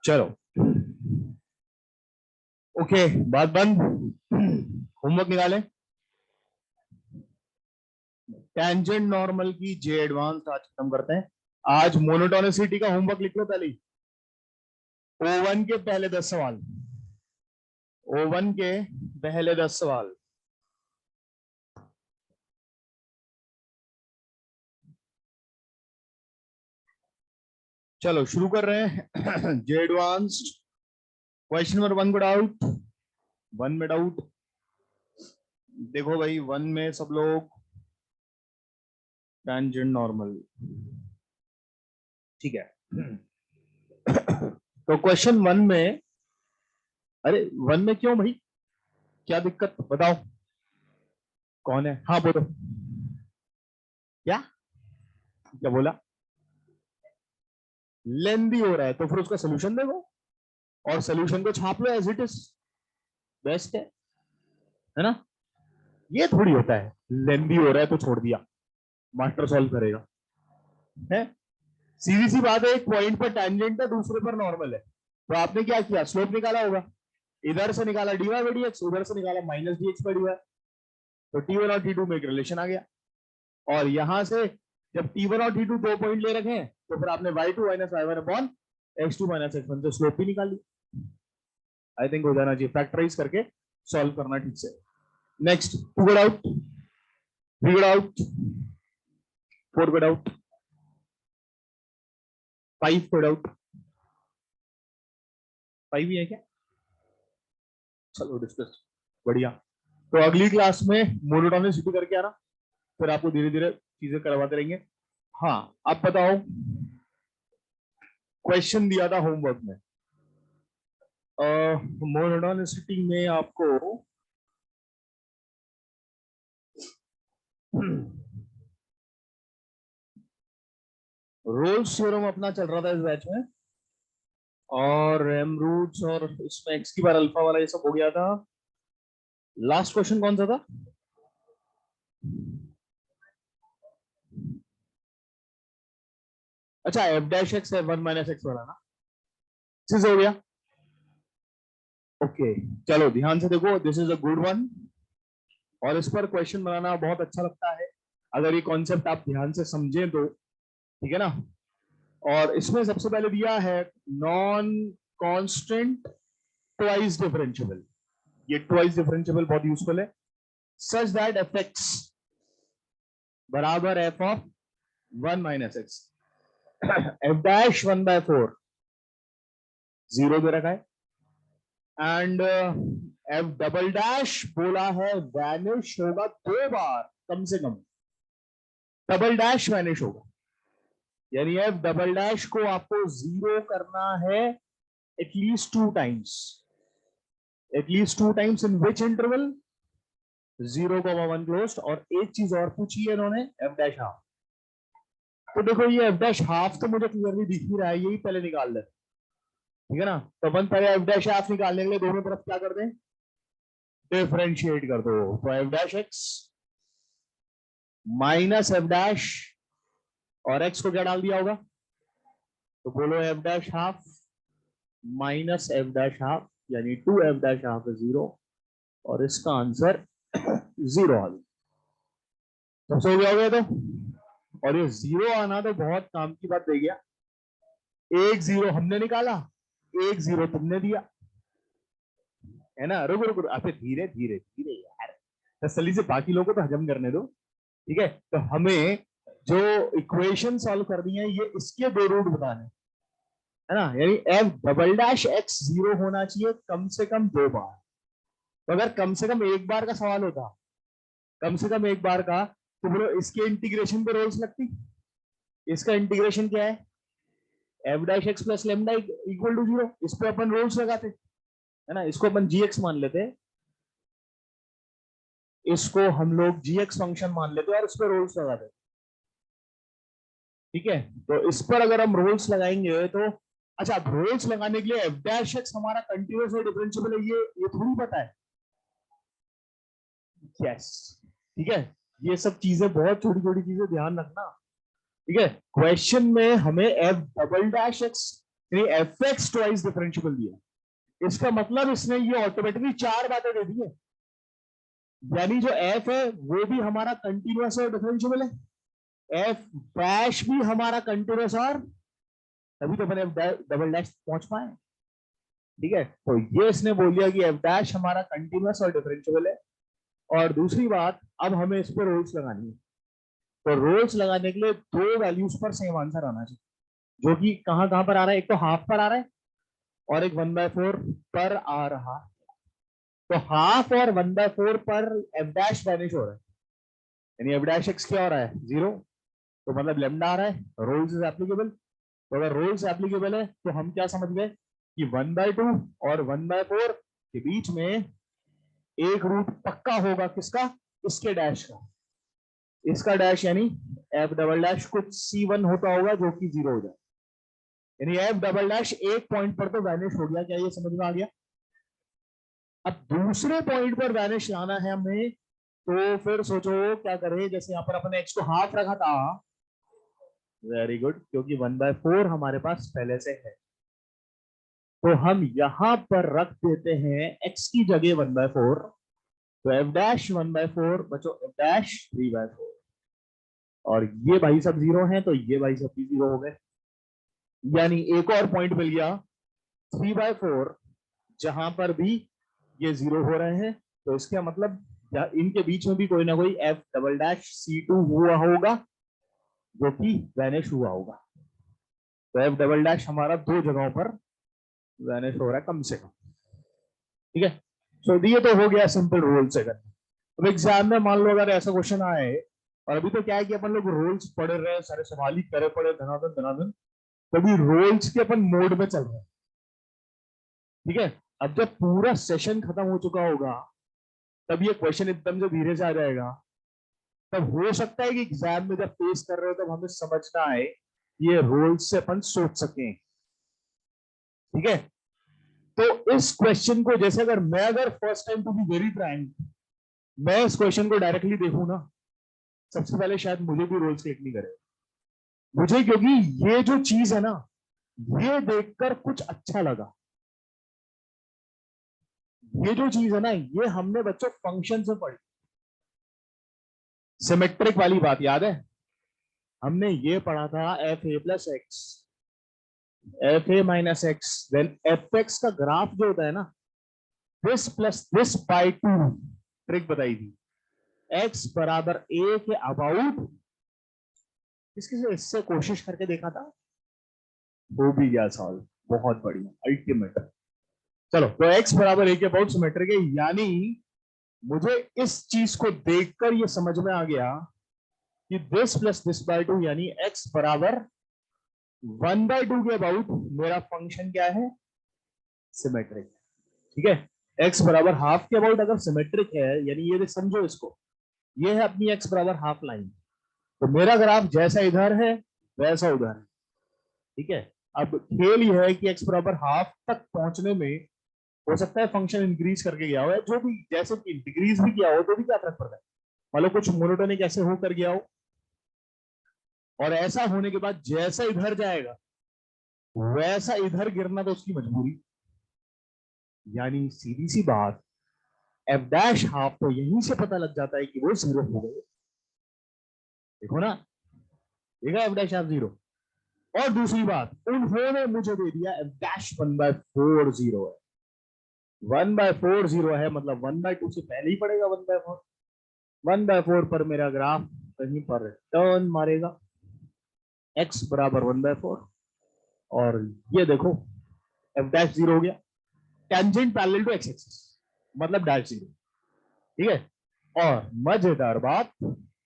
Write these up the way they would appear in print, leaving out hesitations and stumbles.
चलो ओके, बात बंद। होमवर्क निकाले। टेंजेंट नॉर्मल की जे एडवांस आज खत्म करते हैं। आज मोनोटोनिसिटी का होमवर्क लिख लो पहले। O1 के पहले 10 सवाल। O1 के पहले 10 सवाल। चलो शुरू कर रहे हैं। जे एडवांस्ड क्वेश्चन नंबर 1 को डाउट। 1 में डाउट देखो भाई, 1 में सब लोग टेंजेंट नॉर्मल, ठीक है। तो क्वेश्चन 1 में, अरे 1 में क्यों भाई, क्या दिक्कत बताओ। कौन है? हाँ बोलो। क्या क्या बोला? लेंदी हो रहा है तो फिर उसका सोल्यूशन देखो और सोल्यूशन को छाप लो एज इट इज, बेस्ट है ना। ये थोड़ी होता है लेंदी हो रहा है तो छोड़ दिया, मास्टर सॉल्व करेगा है। सीधी सी बात है, एक पॉइंट पर टेंजेंट है, दूसरे पर नॉर्मल है, तो आपने क्या किया, स्लोप निकाला होगा। इधर से निकाला dy बाई dx, उधर से निकाला माइनस dx बाई dy, तो T1 और T2 में एक रिलेशन आ गया। और यहां से जब T1 और T2 दो पॉइंट ले रखे हैं तो फिर आपने y2 minus y1 upon x2 minus x1 से स्लोप भी निकाल ली। आई थिंक हो जाना चाहिए, फैक्टराइज करके सॉल्व करना ठीक से। नेक्स्ट 2 गो डाउट, 3 गो डाउट, 4 गो डाउट, 5 गो डाउट। 5 ही है क्या? चलो डिस्कस, बढ़िया। तो अगली क्लास में मोनोटोनिसिटी करके आना, फिर आपको धीरे धीरे चीजें करवाते रहेंगे। हाँ अब बताओ, क्वेश्चन दिया था होमवर्क में, मोनोटोनिसिटी में आपको रोल्स थ्योरम अपना चल रहा था इस बैच में, और एम रूट्स और इसमें एक्स की बार अल्फा वाला ये सब हो गया था। लास्ट क्वेश्चन कौन सा था? अच्छा एफ डैश एक्स है 1 माइनस एक्स वाला ना, दिस हो गया। ओके चलो ध्यान से देखो, this is a good one, और इस पर क्वेश्चन बनाना बहुत अच्छा लगता है अगर ये कॉन्सेप्ट आप ध्यान से समझें तो, ठीक है ना। और इसमें सबसे पहले दिया है नॉन कांस्टेंट ट्वाइस डिफरेंशिएबल। ये ट्वाइस डिफरेंशिएबल बहुत यूजफुल है, सच दैट एफ एक्स बराबर F of 1 minus X, F dash 1/4 zero दे रखा है, एंड एफ डबल डैश बोला है वैनिश होगा 2 बार कम से कम, डबल डैश वैनिश होगा, यानी एफ डबल डैश को आपको जीरो करना है at least 2 times, at least 2 times in which interval 0,1 closed. और एक चीज और पूछी है इन्होंने, एफ डैश हाफ। तो देखो ये एफ डैश हाफ तो मुझे क्लियरली दिख ही रहा है, यही पहले निकाल ले, ठीक है ना। तो अपन पहले एफ डैश हाफ निकालने के लिए दोनों तरफ क्या कर दें, डिफरेंशिएट कर दो। तो F dash x minus F dash, और एक्स को क्या डाल दिया होगा, तो बोलो F dash half minus F dash half, यानी 2 एफ डैश हाफ इज 0, और इसका आंसर 0 आ गया। सबसे हो गया तो, और ये 0 आना तो बहुत काम की बात दे गया। 1 0 हमने निकाला, 1 0 तुमने दिया, है ना। रुको रुको आपसे धीरे धीरे धीरे यार, तसल्ली से बाकी लोगों को तो हजम करने दो, ठीक है। तो हमें जो इक्वेशन सॉल्व करनी है ये इसके दो रूट बताने, है ना, यानी एफ डबल डैश एक्स 0 होना चाहिए कम से कम 2 बार। तो अगर कम से कम एक बार का सवाल होता, कम से कम एक बार का, तो बोलो इसके इंटीग्रेशन पे रोल्स लगती। इसका इंटीग्रेशन क्या है, F dash X plus lambda equal to 0, इस पे अपन रोल्स लगाते, है ना। इसको अपन जी एक्स मान लेते, इसको हम लोग जी एक्स फंक्शन मान लेते और इस पर रोल्स लगाते, ठीक है। तो इस पर अगर हम रोल्स लगाएंगे तो, अच्छा रोल्स लगाने के लिए एफ डैश एक्स हमारा कंटिन्यूअस और डिफरेंशिएबल है, ये थोड़ी पता है। यस ठीक है, ये सब चीजें बहुत छोटी छोटी चीजें ध्यान रखना, ठीक है। क्वेश्चन में हमें F double dash x F x twice differentiable दिया, इसका मतलब इसने ये ऑटोमेटिकली 4 बातें दे दी है, यानी जो एफ है वो भी हमारा कंटिन्यूअस और डिफरेंशिएबल है, एफ डैश भी हमारा कंटिन्यूअस और, तभी तो अपन एफ डबल डैश पहुंच पाए। ठीक है, तो ये इसने बोल दिया कि एफ डैश हमारा कंटिन्यूअस और डिफरेंशिएबल है। और दूसरी बात, अब हमें इस पर रोल्स लगानी है, तो रोल्स लगाने के लिए 2 वैल्यूज पर सेम आंसर आना चाहिए, जो कि कहां कहां पर आ रहा है, एक तो हाफ पर आ रहा है और एक 1/4 पर आ रहा है। तो हाफ और 1/4 पर एफ डैश वैनिश हो रहा है, यानी एफ डैश एक्स क्या हो रहा है, 0, तो मतलब लेमडा आ रहा है, रोल्स इज एप्लीकेबल। तो अगर रोल्स एप्लीकेबल है तो हम क्या समझ गए कि 1/2 और 1/4 के बीच में एक रूट पक्का होगा, किसका, इसके डैश का, इसका डैश यानी एफ डबल डैश कुछ C1 होता होगा जो कि 0 हो जाए, यानी एफ डबल डैश एक पॉइंट पर तो वैनिश हो गया। क्या ये समझ में आ गया? अब दूसरे पॉइंट पर वैनिश लाना है हमें, तो फिर सोचो क्या करें, जैसे यहाँ पर अपने एक्स को हाफ रखा था, वेरी गुड, क्योंकि 1/4 हमारे पास पहले से है, तो हम यहां पर रख देते हैं एक्स की जगह 1/4, तो एफ डैश 1/4 बचो एफ डैश 3/4, और ये भाई सब 0 है, तो ये भाई सब भी 0 हो गए, यानी एक और पॉइंट मिल गया 3/4 जहां पर भी ये 0 हो रहे हैं, तो इसका मतलब इनके बीच में भी कोई ना कोई एफ डबल डैश C2 हुआ होगा जो कि वैनिश हुआ होगा। तो एफ डबल डैश हमारा 2 जगहों पर वैनिश हो रहा है कम से कम। ठीक है, सो ये तो हो गया सिंपल रूल से करना। अब एग्जाम में मान लो अगर ऐसा क्वेश्चन आए, और अभी तो क्या है कि अपन लोग रोल्स पढ़ रहे हैं, सारे सवाल ही करे पड़े धनाधन धनाधन, तभी रोल्स के अपन मोड में चल रहे हैं। ठीक है, अब जब पूरा सेशन खत्म हो चुका होगा तब ये क्वेश्चन एकदम से धीरे से आ जाएगा, तब हो सकता है कि एग्जाम में जब फेस कर रहे हो तब हमें समझना आए ये रोल्स से अपन सोच सकें। ठीक है, तो इस क्वेश्चन को जैसे अगर first time to be very frank, मैं इस क्वेश्चन को डायरेक्टली देखूं ना, सबसे पहले शायद मुझे भी रोल्स क्लिक नहीं करे मुझे, क्योंकि ये जो चीज है ना, ये देखकर कुछ अच्छा लगा। ये जो चीज है ना, ये हमने बच्चों फंक्शन से पढ़ी, सिमेट्रिक वाली बात याद है, हमने ये पढ़ा था F A plus X, F A minus X, then F X का ग्राफ जो होता है ना, this plus this by 2, trick बताई थी, एक्स बराबर ए के अबाउट, किसी इससे कोशिश करके देखा था, हो भी गया सॉल्व, बहुत बढ़िया, अल्टीमेट। चलो, तो एक्स बराबर ए के अबाउट सिमेट्रिक है, यानी मुझे इस चीज को देखकर ये समझ में आ गया कि दिस प्लस दिस बाई 2 यानी एक्स बराबर 1/2 के अबाउट मेरा फंक्शन क्या है, सिमेट्रिक। ठीक है, एक्स बराबर हाफ के अबाउट अगर सिमेट्रिक है, यानी ये समझो इसको, ये है अपनी एक्स बराबर हाफ लाइन, तो मेरा ग्राफ जैसा इधर है वैसा उधर है। ठीक है, अब खेल यह है कि एक्स बराबर हाफ तक पहुंचने में हो सकता है फंक्शन इंक्रीज करके गया हो, या जो भी, जैसे डिक्रीज भी किया हो तो भी क्या फर्क पड़ता है, मतलब कुछ मोनोटोनिक ऐसे होकर गया हो, और ऐसा होने के बाद जैसा इधर जाएगा वैसा इधर गिरना तो उसकी मजबूरी, यानी सीधी सी बात, एफ डैश हाफ तो यहीं से पता लग जाता है कि वो 0 हो गए। देखो ना, देखा एफ डैश हाफ 0। और दूसरी बात, उन्होंने मुझे दे दिया एफ डैश 1/4 0 है, 1/4 0 है, मतलब 1/2 से पहले ही पड़ेगा 1/4, 1/4 पर मेरा ग्राफ कहीं पर टर्न मारेगा, x बराबर 1/4, और ये देखो एफ डैश 0 हो गया, tangent parallel to X axis, मतलब डैश 0। ठीक है, और मजेदार बात,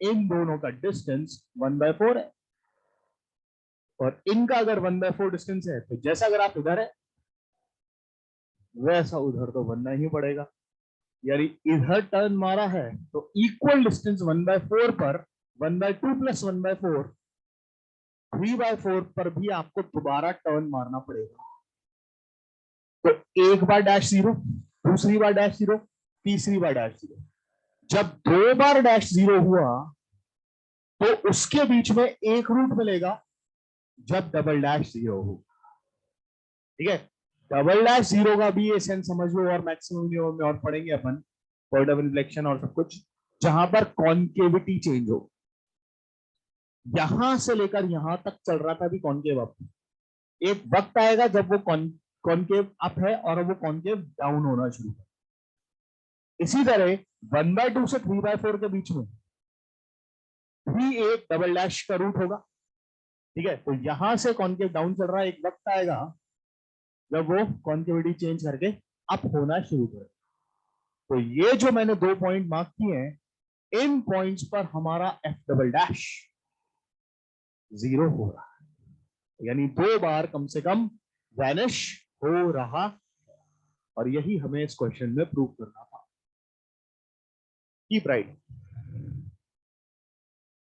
इन दोनों का डिस्टेंस 1/4 है, और इनका अगर 1/4 डिस्टेंस है, तो जैसा अगर आप इधर है वैसा उधर तो बनना ही पड़ेगा, यानी इधर टर्न मारा है तो इक्वल डिस्टेंस 1/4 पर 1/2 प्लस 1/4, 3/4 पर भी आपको दोबारा टर्न मारना पड़ेगा। तो एक बार डैश 0, दूसरी बार डैश 0, तीसरी बार डैश 0, जब 2 बार डैश 0 हुआ तो उसके बीच में एक रूट मिलेगा जब डबल डैश 0 हो, ठीक है, डबल डैश जीरो का भी ये सेंस समझ लो, और मैक्सिमम मिनिमम में और पढ़ेंगे अपन, पॉइंट ऑफ इन्फ्लेक्शन और सब कुछ, जहां पर कॉन्केविटी चेंज हो। यहां से लेकर यहां तक चल रहा था अभी कॉन्केव अप, एक वक्त आएगा जब वो कॉन्केव अप है और वो कॉन्केव डाउन होना शुरू है। इसी तरह 1/2 से 3/4 के बीच में भी एक डबल डैश का रूट होगा। ठीक है, तो यहां से कॉन्केव डाउन चल रहा है, एक वक्त आएगा जब वो कॉन्केविटी चेंज करके अप होना शुरू करे। तो ये जो मैंने 2 पॉइंट मार्क किए हैं, इन पॉइंट्स पर हमारा एफ डबल डैश 0 हो रहा है, यानी 2 बार कम से कम वैनिश हो रहा, और यही हमें इस क्वेश्चन में प्रूव करना था। Keep right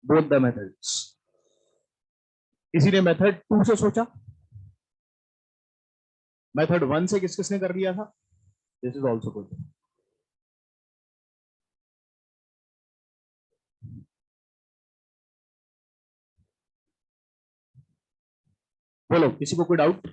both the methods. किसी ने मेथड 2 से सोचा, मेथड 1 से किस किसने कर लिया था? This is also good. बोलो, किसी को कोई डाउट?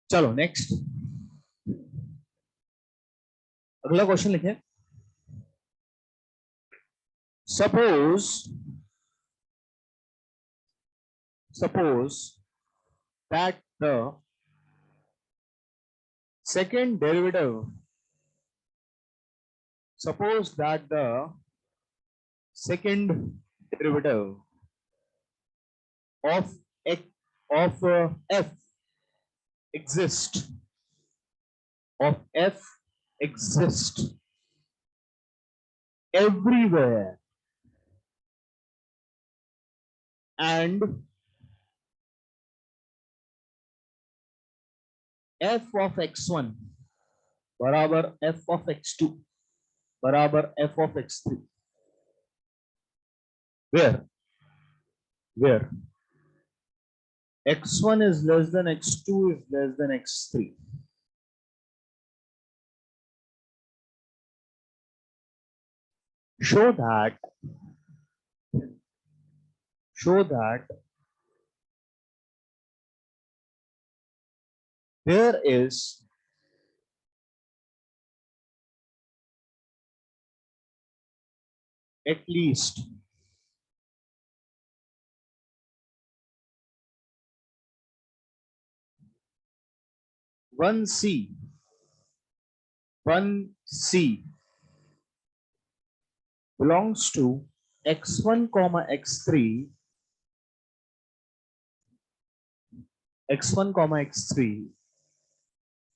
चलो नेक्स्ट, अगला क्वेश्चन लिखें। suppose that the second derivative suppose that the second derivative of f exist everywhere, and f of x1 बराबर f of x2 बराबर f of x3, where x1 is less than x2 is less than x3. Show that there is at least one C belongs to x1 comma x3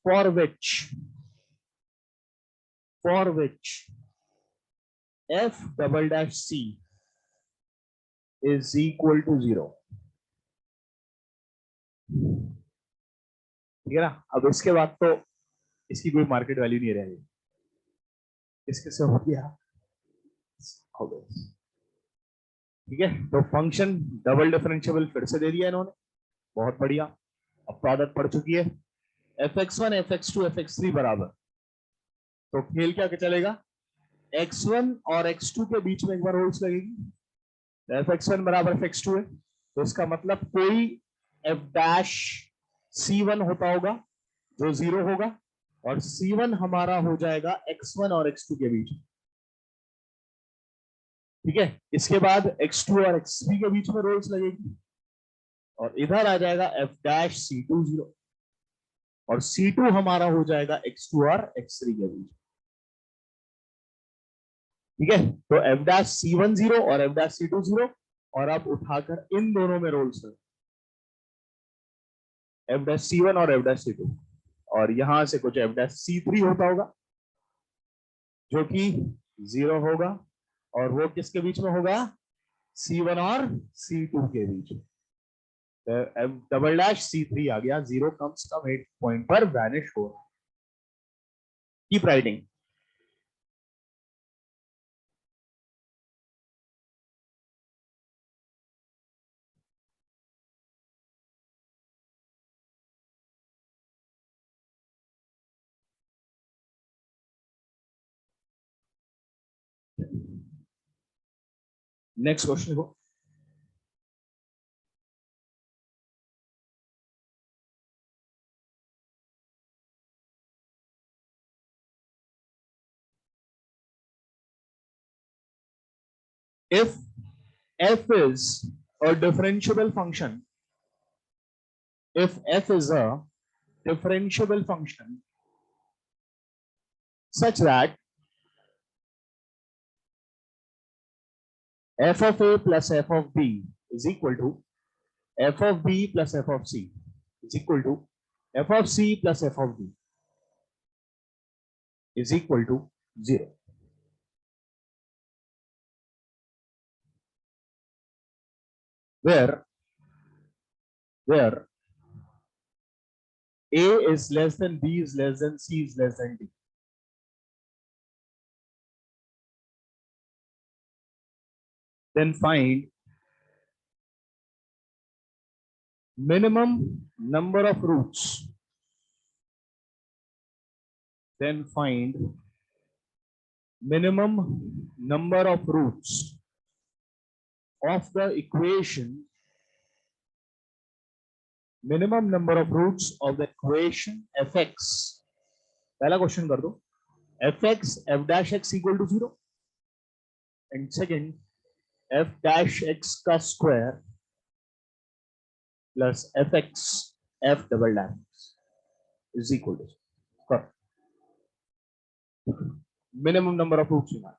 for which f double dash c is equal to 0. ठीक है ना? अब इसके बाद तो इसकी कोई market value नहीं रहेगी, इसके से हो गया। ठीक है, तो फंक्शन डबल डिफरेंशिएबल फिर से दे दिया इन्होंने, बहुत बढ़िया। अब प्रोडक्ट पड़ चुकी है, fx1 fx2 fx3 बराबर, तो खेल क्या चलेगा, x1 और x2 के बीच में एक बार रूल्स लगेगी, fx1 बराबर fx2 है, तो इसका मतलब कोई f डैश c1 होता होगा जो 0 होगा, और c1 हमारा हो जाएगा x1 और x2 के बीच। ठीक है, इसके बाद x2 और x3 के बीच में रूल्स लगेगी, और इधर आ जाएगा f डैश c2 0, और c2 हमारा हो जाएगा x2 और x3 के बीच। ठीक है, तो f डैश c1 0 और f डैश c2 0, और अब उठाकर इन दोनों में रोल्स एफ डैश C1 और एफ डैश C2, और यहां से कुछ एफ डैश C3 होता होगा जो कि 0 होगा, और वो किसके बीच में होगा? C1 और C2 के बीच में। एफ डबल डैश C3 आ गया, 0 कम से कम 8 पॉइंट पर वैनिश हो रहा है। Keep writing. नेक्स्ट क्वेश्चन को, if f is a differentiable function, if f is a differentiable function such that f of a plus f of b is equal to f of b plus f of c is equal to f of c plus f of b is equal to 0. Where a is less than b is less than c is less than d. Then find minimum number of roots. Then find minimum number of roots of the equation, minimum number of roots of the equation fx. पहला question कर दो, fx f dash x equal to 0, and second f dash x का square plus fx f double dash is equal to 0. Minimum number of roots निकाल।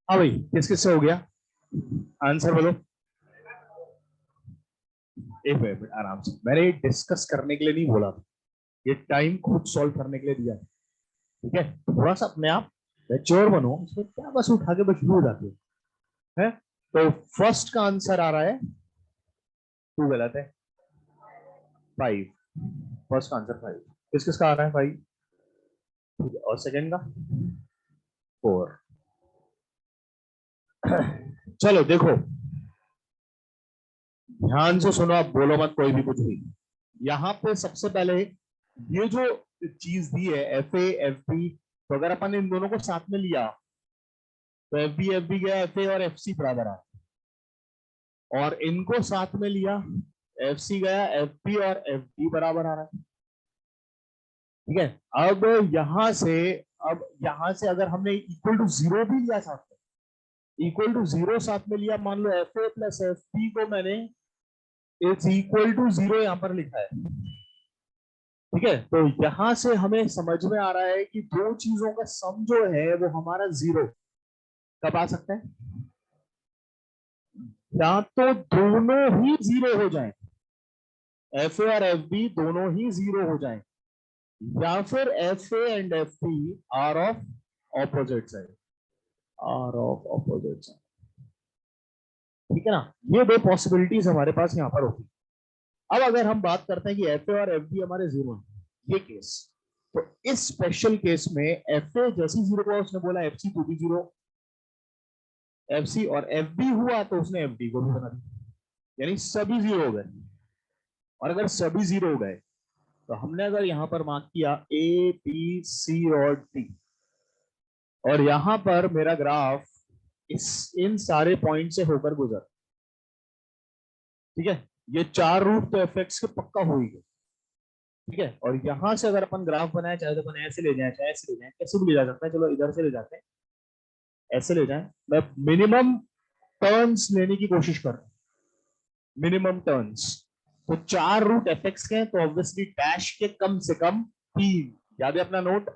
हाँ भाई, किस किस से हो गया आंसर बोलो। एक मिनट आराम से, मैंने डिस्कस करने के लिए नहीं बोला, ये टाइम खुद सॉल्व करने के लिए दिया है, ठीक है। थोड़ा सा अपने आप मैच्योर बनो, इसमें क्या बस उठा के बस शुरू हो जाते हैं। तो फर्स्ट का आंसर आ रहा है 2, गलत है, 5। फर्स्ट का आंसर 5, किस किस का आ रहा है 5, और सेकंड का 4। चलो देखो, ध्यान से सुनो, आप बोलो मत कोई भी कुछ भी। यहाँ पे सबसे पहले ये जो चीज दी है एफ ए एफ बी, तो अगर अपन इन दोनों को साथ में लिया तो एफ बी गया एफ ए और एफ सी बराबर आ, और इनको साथ में लिया एफ सी गया एफ बी और एफ डी बराबर आ रहा है, ठीक है। अब यहां से अगर हमने इक्वल टू 0 भी लिया साथ में, इक्वल टू 0 साथ में लिया, मान लो F A plus F B को मैंने इट्स इक्वल टू 0 यहां पर लिखा है, ठीक है। तो यहां से हमें समझ में आ रहा है कि दो चीजों का सम जो है वो हमारा 0 कब आ सकता है, या तो दोनों ही 0 हो जाए, एफ ए और एफ बी दोनों ही 0 हो जाए, या फिर F A and F B are of opposite side, are of opposite side, ठीक है ना। ये दो पॉसिबिलिटीज हमारे पास यहाँ पर होती। अब अगर हम बात करते हैं कि एफ ए और एफ बी हमारे 0 है, ये केस, तो इस स्पेशल केस में एफ ए जैसी 0 को उसने बोला F C to be 0, F C और एफ बी हुआ तो उसने एफ डी को भी बना दिया, यानी सभी 0 हो गए। और अगर सभी 0 हो गए तो हमने अगर यहां पर मार्क किया ए बी सी और डी, और यहां पर मेरा ग्राफ इन सारे पॉइंट से होकर गुजर, ठीक है, ये 4 रूट तो एफ एक्स के पक्का हो ही गए, ठीक है। और यहां से अगर अपन ग्राफ बनाए, चाहे तो अपन ऐसे ले जाए चाहे ऐसे ले जाए, कैसे भी ले जा सकते हैं, चलो इधर से ले जाते हैं, ऐसे ले जाए, मैं मिनिमम टर्न्स लेने की कोशिश कर रहा हूं, मिनिमम टर्न्स। तो 4 रूट एफ एक्स के हैं, तो ऑब्वियसली डैश के कम से कम 3, याद है अपना नोट,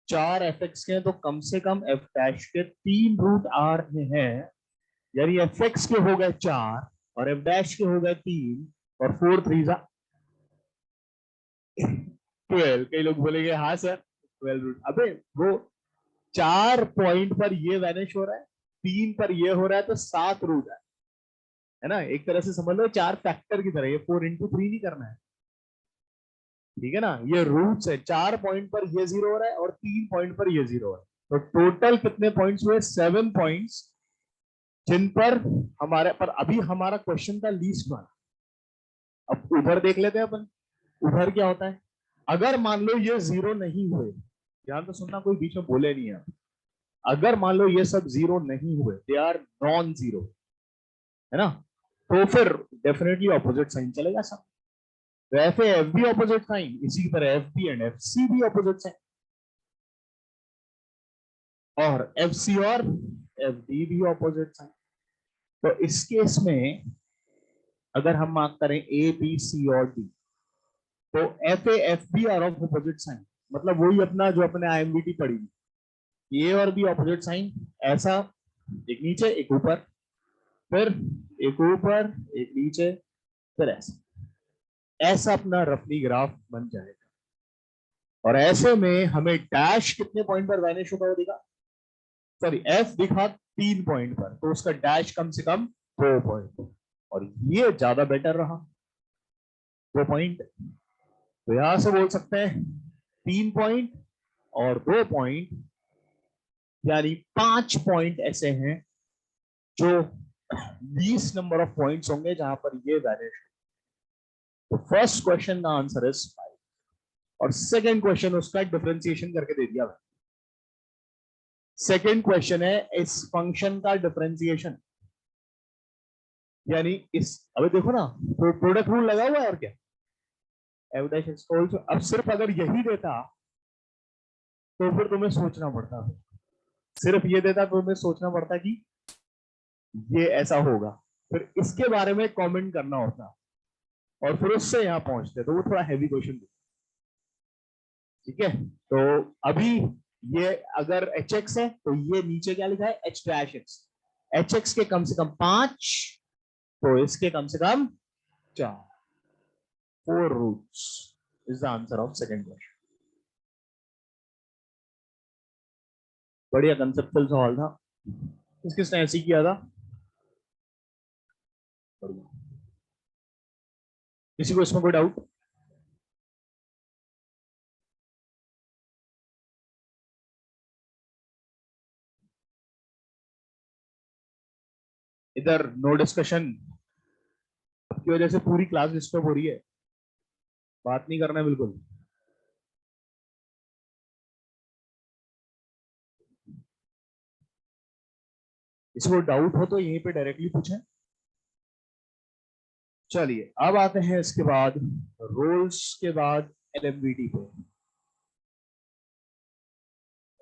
4 एफ एक्स के हैं तो कम से कम एफ डैश के 3 रूट आ रहे हैं, यानी एफ एक्स के हो गए 4 और एफ डैश के हो गए 3, और 4 3 12। कई लोग बोलेंगे हाँ सर 12 रूट, अबे वो 4 पॉइंट पर ये वैनिश हो रहा है, 3 पर ये हो रहा है, तो 7 रूट है ना, एक तरह से समझ लो 4 फैक्टर की तरह, ये 4 इंटू 3 नहीं करना है, ठीक है ना। ये रूट्स है, 4 पॉइंट पर ये 0 हो रहा है और 3 पॉइंट पर ये 0 हो रहा है, तो टोटल कितने पॉइंट्स हुए, 7 पॉइंट्स, जिन पर हमारे पर अभी हमारा क्वेश्चन था लीस्ट वन। अब उधर देख लेते हैं अपन, उधर क्या होता है, अगर मान लो ये 0 नहीं हुए, ध्यान तो सुनना, कोई बीच में बोले नहीं है, अगर मान लो ये सब 0 नहीं हुए, दे आर नॉन 0, है ना, तो फिर डेफिनेटली ऑपोजिट साइन चलेगा सब। तो F A F B opposite sign, इसी की तरह F B and F C भी ऑपोजिट साइन, और एफ सी और एफ डी भी ऑपोजिट साइन। तो इस केस में अगर हम मार्क करें ए बी सी और डी, तो F A F B are of opposite sign, मतलब वही अपना जो अपने आईएमबीटी पढ़ी, ए और बी ऑपोजिट साइन, ऐसा एक नीचे एक ऊपर, फिर एक ऊपर एक नीचे, फिर ऐसा, ऐसा अपना रफली ग्राफ बन जाएगा। और ऐसे में हमें डैश कितने पॉइंट पर वैनिश होता हुआ दिखा, सॉरी एफ दिखा 3 पॉइंट पर, तो उसका डैश कम से कम 2 पॉइंट, और ये ज्यादा बेटर रहा 2 पॉइंट। तो यहां से बोल सकते हैं 3 पॉइंट और 2 पॉइंट, यानी 5 पॉइंट ऐसे हैं जो 20 नंबर ऑफ पॉइंट्स होंगे जहां पर ये वैनिश। तो फर्स्ट क्वेश्चन का आंसर इज 5, और सेकंड क्वेश्चन उसका डिफरेंशिएशन करके दे दिया। सेकंड क्वेश्चन है इस फंक्शन का डिफरेंशिएशन, यानी इस, अबे देखो ना, प्रोडक्ट रूल लगा हुआ है, और क्या एफ डैश एक्स ऑल्सो, अब सिर्फ अगर यही देता तो फिर तुम्हें सोचना पड़ता, सिर्फ ये देता तो तुम्हें सोचना पड़ता कि ये ऐसा होगा, फिर इसके बारे में कमेंट करना होता, और फिर उससे यहां पहुंचते, तो वो थोड़ा हैवी क्वेश्चन, ठीक है। तो अभी ये अगर एच एक्स है तो ये नीचे क्या लिखा है, H dash X. H X के कम से कम 5, तो इसके कम से कम 4, 4 roots is the answer of second question. बढ़िया कंसेप्चुअल सवाल था, किसने ऐसे किया था, बढ़िया। किसी को इसमें कोई डाउट? इधर नो डिस्कशन, की वजह से पूरी क्लास डिस्टर्ब हो रही है, बात नहीं करना है बिल्कुल। इसको डाउट हो तो यहीं पे डायरेक्टली पूछें। चलिए अब आते हैं इसके बाद रोल्स के बाद एलएमवीटी पे।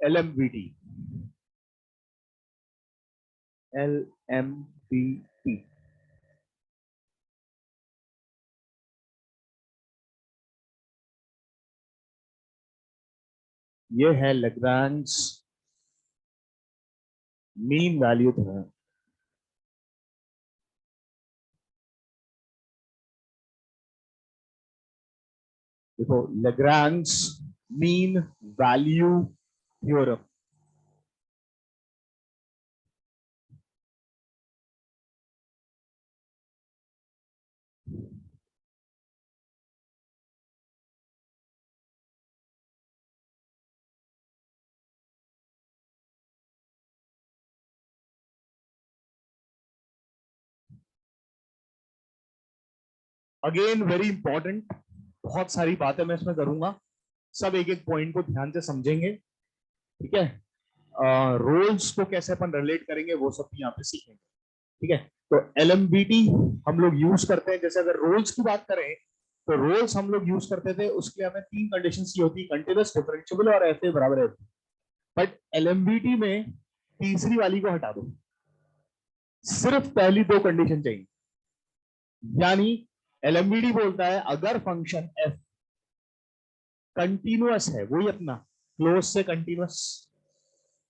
एलएमवीटी, एलएमवीटी ये है लैग्रांज मीन वैल्यू थ्योरम। देखो Lagrange mean value theorem, again very important, बहुत सारी बातें मैं इसमें करूंगा, सब एक एक पॉइंट को ध्यान से समझेंगे, ठीक है। रोल्स को कैसे अपन रिलेट करेंगे वो सब यहाँ पे सीखेंगे, ठीक है। तो एलएमबीटी हम लोग यूज करते हैं, जैसे अगर रोल्स की बात करें तो रोल्स हम लोग यूज करते थे, उसके लिए हमें 3 कंडीशन की होती है, कंटिन्यूअस, डिफरेंशिएबल और एफ बराबर है। बट एलएमबीटी में तीसरी वाली को हटा दो, सिर्फ पहली 2 कंडीशन चाहिए। यानी एलएमबीटी बोलता है अगर फंक्शन एफ कंटिन्यूअस है, वही अपना क्लोज से कंटिन्यूअस,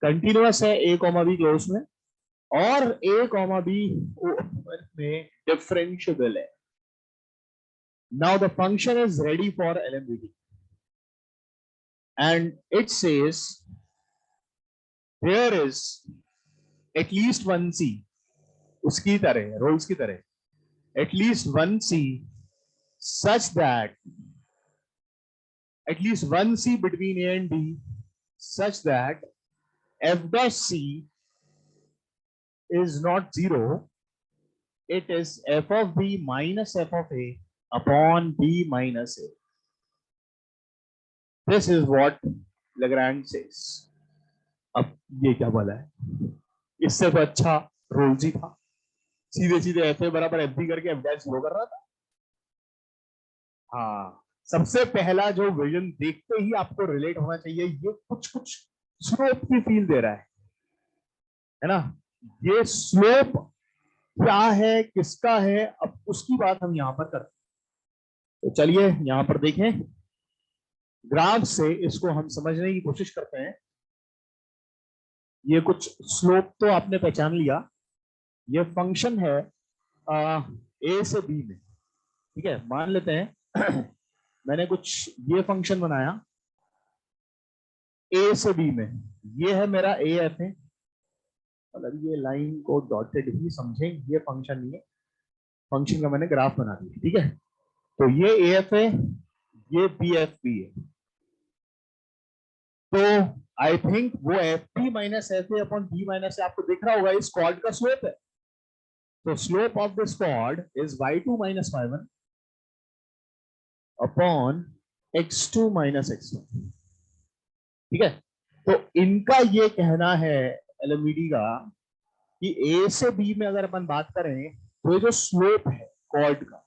कंटिन्यूअस है ए कॉमा बी क्लोज में, और ए कॉमा बी में डिफरेंशिएबल है। Now the function is ready for LMVT and it says there is at least one C, उसकी तरह रोल्स की तरह, at least one C such that at least one C between A and B such that f dash C is not 0, it is f of B minus f of A upon B minus A. This is what Lagrange says. अब ये क्या बोला है, इससे तो अच्छा roles ही था, सीधे सीधे एफ ए बराबर एफ बी करके एफ डैश जीरो कर रहा था। हाँ, सबसे पहला जो विजन देखते ही आपको रिलेट होना चाहिए, ये कुछ कुछ स्लोप की फील दे रहा है ना। ये स्लोप क्या है, किसका है, अब उसकी बात हम यहां पर करते हैं। तो चलिए यहां पर देखें, ग्राफ से इसको हम समझने की कोशिश करते हैं। ये कुछ स्लोप तो आपने पहचान लिया, ये फंक्शन है ए से बी में, ठीक है। मान लेते हैं मैंने कुछ ये फंक्शन बनाया ए से बी में, ये है मेरा ए एफ है, मतलब ये लाइन को डॉटेड ही समझें, ये फंक्शन नहीं है, फंक्शन का मैंने ग्राफ बना दिया, ठीक है। तो ये ए एफ है, ये बी एफ बी है, तो आई थिंक वो F P minus F A upon B minus A आपको दिख रहा होगा, इस कॉर्ड का स्लोप है। तो slope of this cord is y2 minus y1 upon x2 minus x1, ठीक है। तो इनका ये कहना है एलएमवीडी का कि ए से बी में अगर अपन बात करें तो ये जो स्लोप है कॉर्ड का,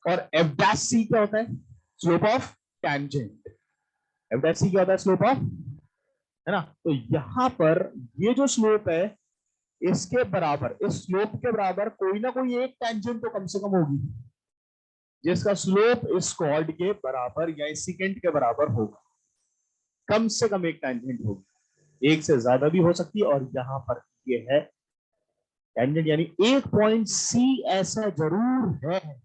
और एफ डैश सी क्या होता है, slope of tangent, F dash C क्या होता है, स्लोप ऑफ, है ना। तो यहां पर ये जो स्लोप है इसके बराबर, इस स्लोप के बराबर कोई ना कोई एक टेंजेंट तो कम से कम होगी जिसका स्लोप इस कॉर्ड के बराबर या इस सेकेंड के बराबर होगा। कम से कम एक टेंजेंट होगी, एक से ज्यादा भी हो सकती है, और यहां पर ये है टेंजेंट, यानी एक पॉइंट सी ऐसा जरूर है,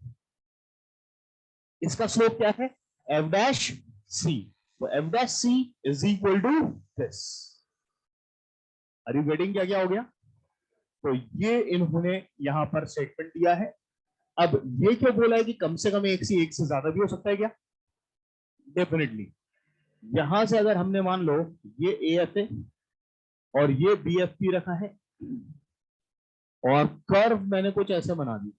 इसका स्लोप क्या है, एफ डैश सी। तो F dash C is equal to this. Are you getting क्या क्या हो गया? तो ये इन्होंने यहां पर स्टेटमेंट दिया है। अब ये क्यों बोला है कि कम से कम एक से ज्यादा भी हो सकता है क्या? डेफिनेटली। यहां से अगर हमने मान लो ये ए एफ ए और ये बी एफ पी रखा है, और कर्व मैंने कुछ ऐसे बना दी,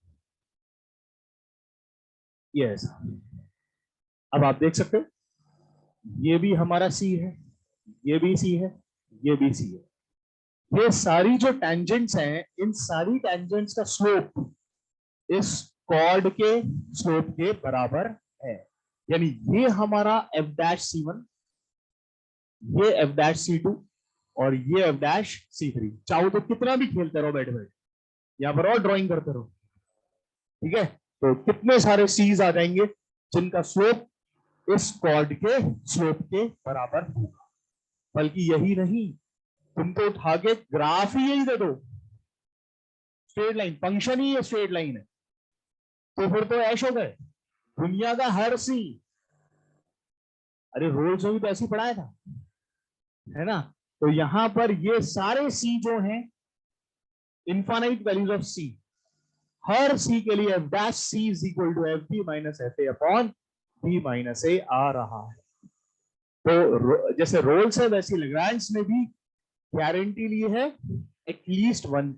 ये ऐसा, अब आप देख सकते हो ये भी हमारा सी है, ये भी सी है, ये भी सी है। ये सारी जो टेंजेंट्स हैं, इन सारी टेंजेंट्स का स्लोप इस कॉर्ड के स्लोप के बराबर है। यानी ये हमारा एफ डैश सी वन, ये एफ डैश सी टू, और ये एफ डैश सी थ्री। चाहो तो कितना भी खेलते रहो बैठ बैठ, यहां पर और ड्राइंग करते रहो, ठीक है? तो कितने सारे सीज आ जाएंगे जिनका स्लोप इस कॉर्ड के स्लोप के बराबर होगा। बल्कि यही नहीं, तुमको उठा के ग्राफ ही यही दे दो, स्ट्रेट लाइन, फंक्शन ही ये स्ट्रेट लाइन है, तो फिर तो ऐश हो गए। दुनिया का हर सी, अरे रोल्स में भी तो ऐसे ही पढ़ाया था, है ना? तो यहां पर ये सारे सी जो हैं, इनफाइनाइट वैल्यूज ऑफ सी, हर सी के लिए F dash C is equal to F B minus F A upon B minus A आ रहा है। तो जैसे रोल्स है, वैसे लैग्रेंज ने भी गारंटी ली है एटलीस्ट वन,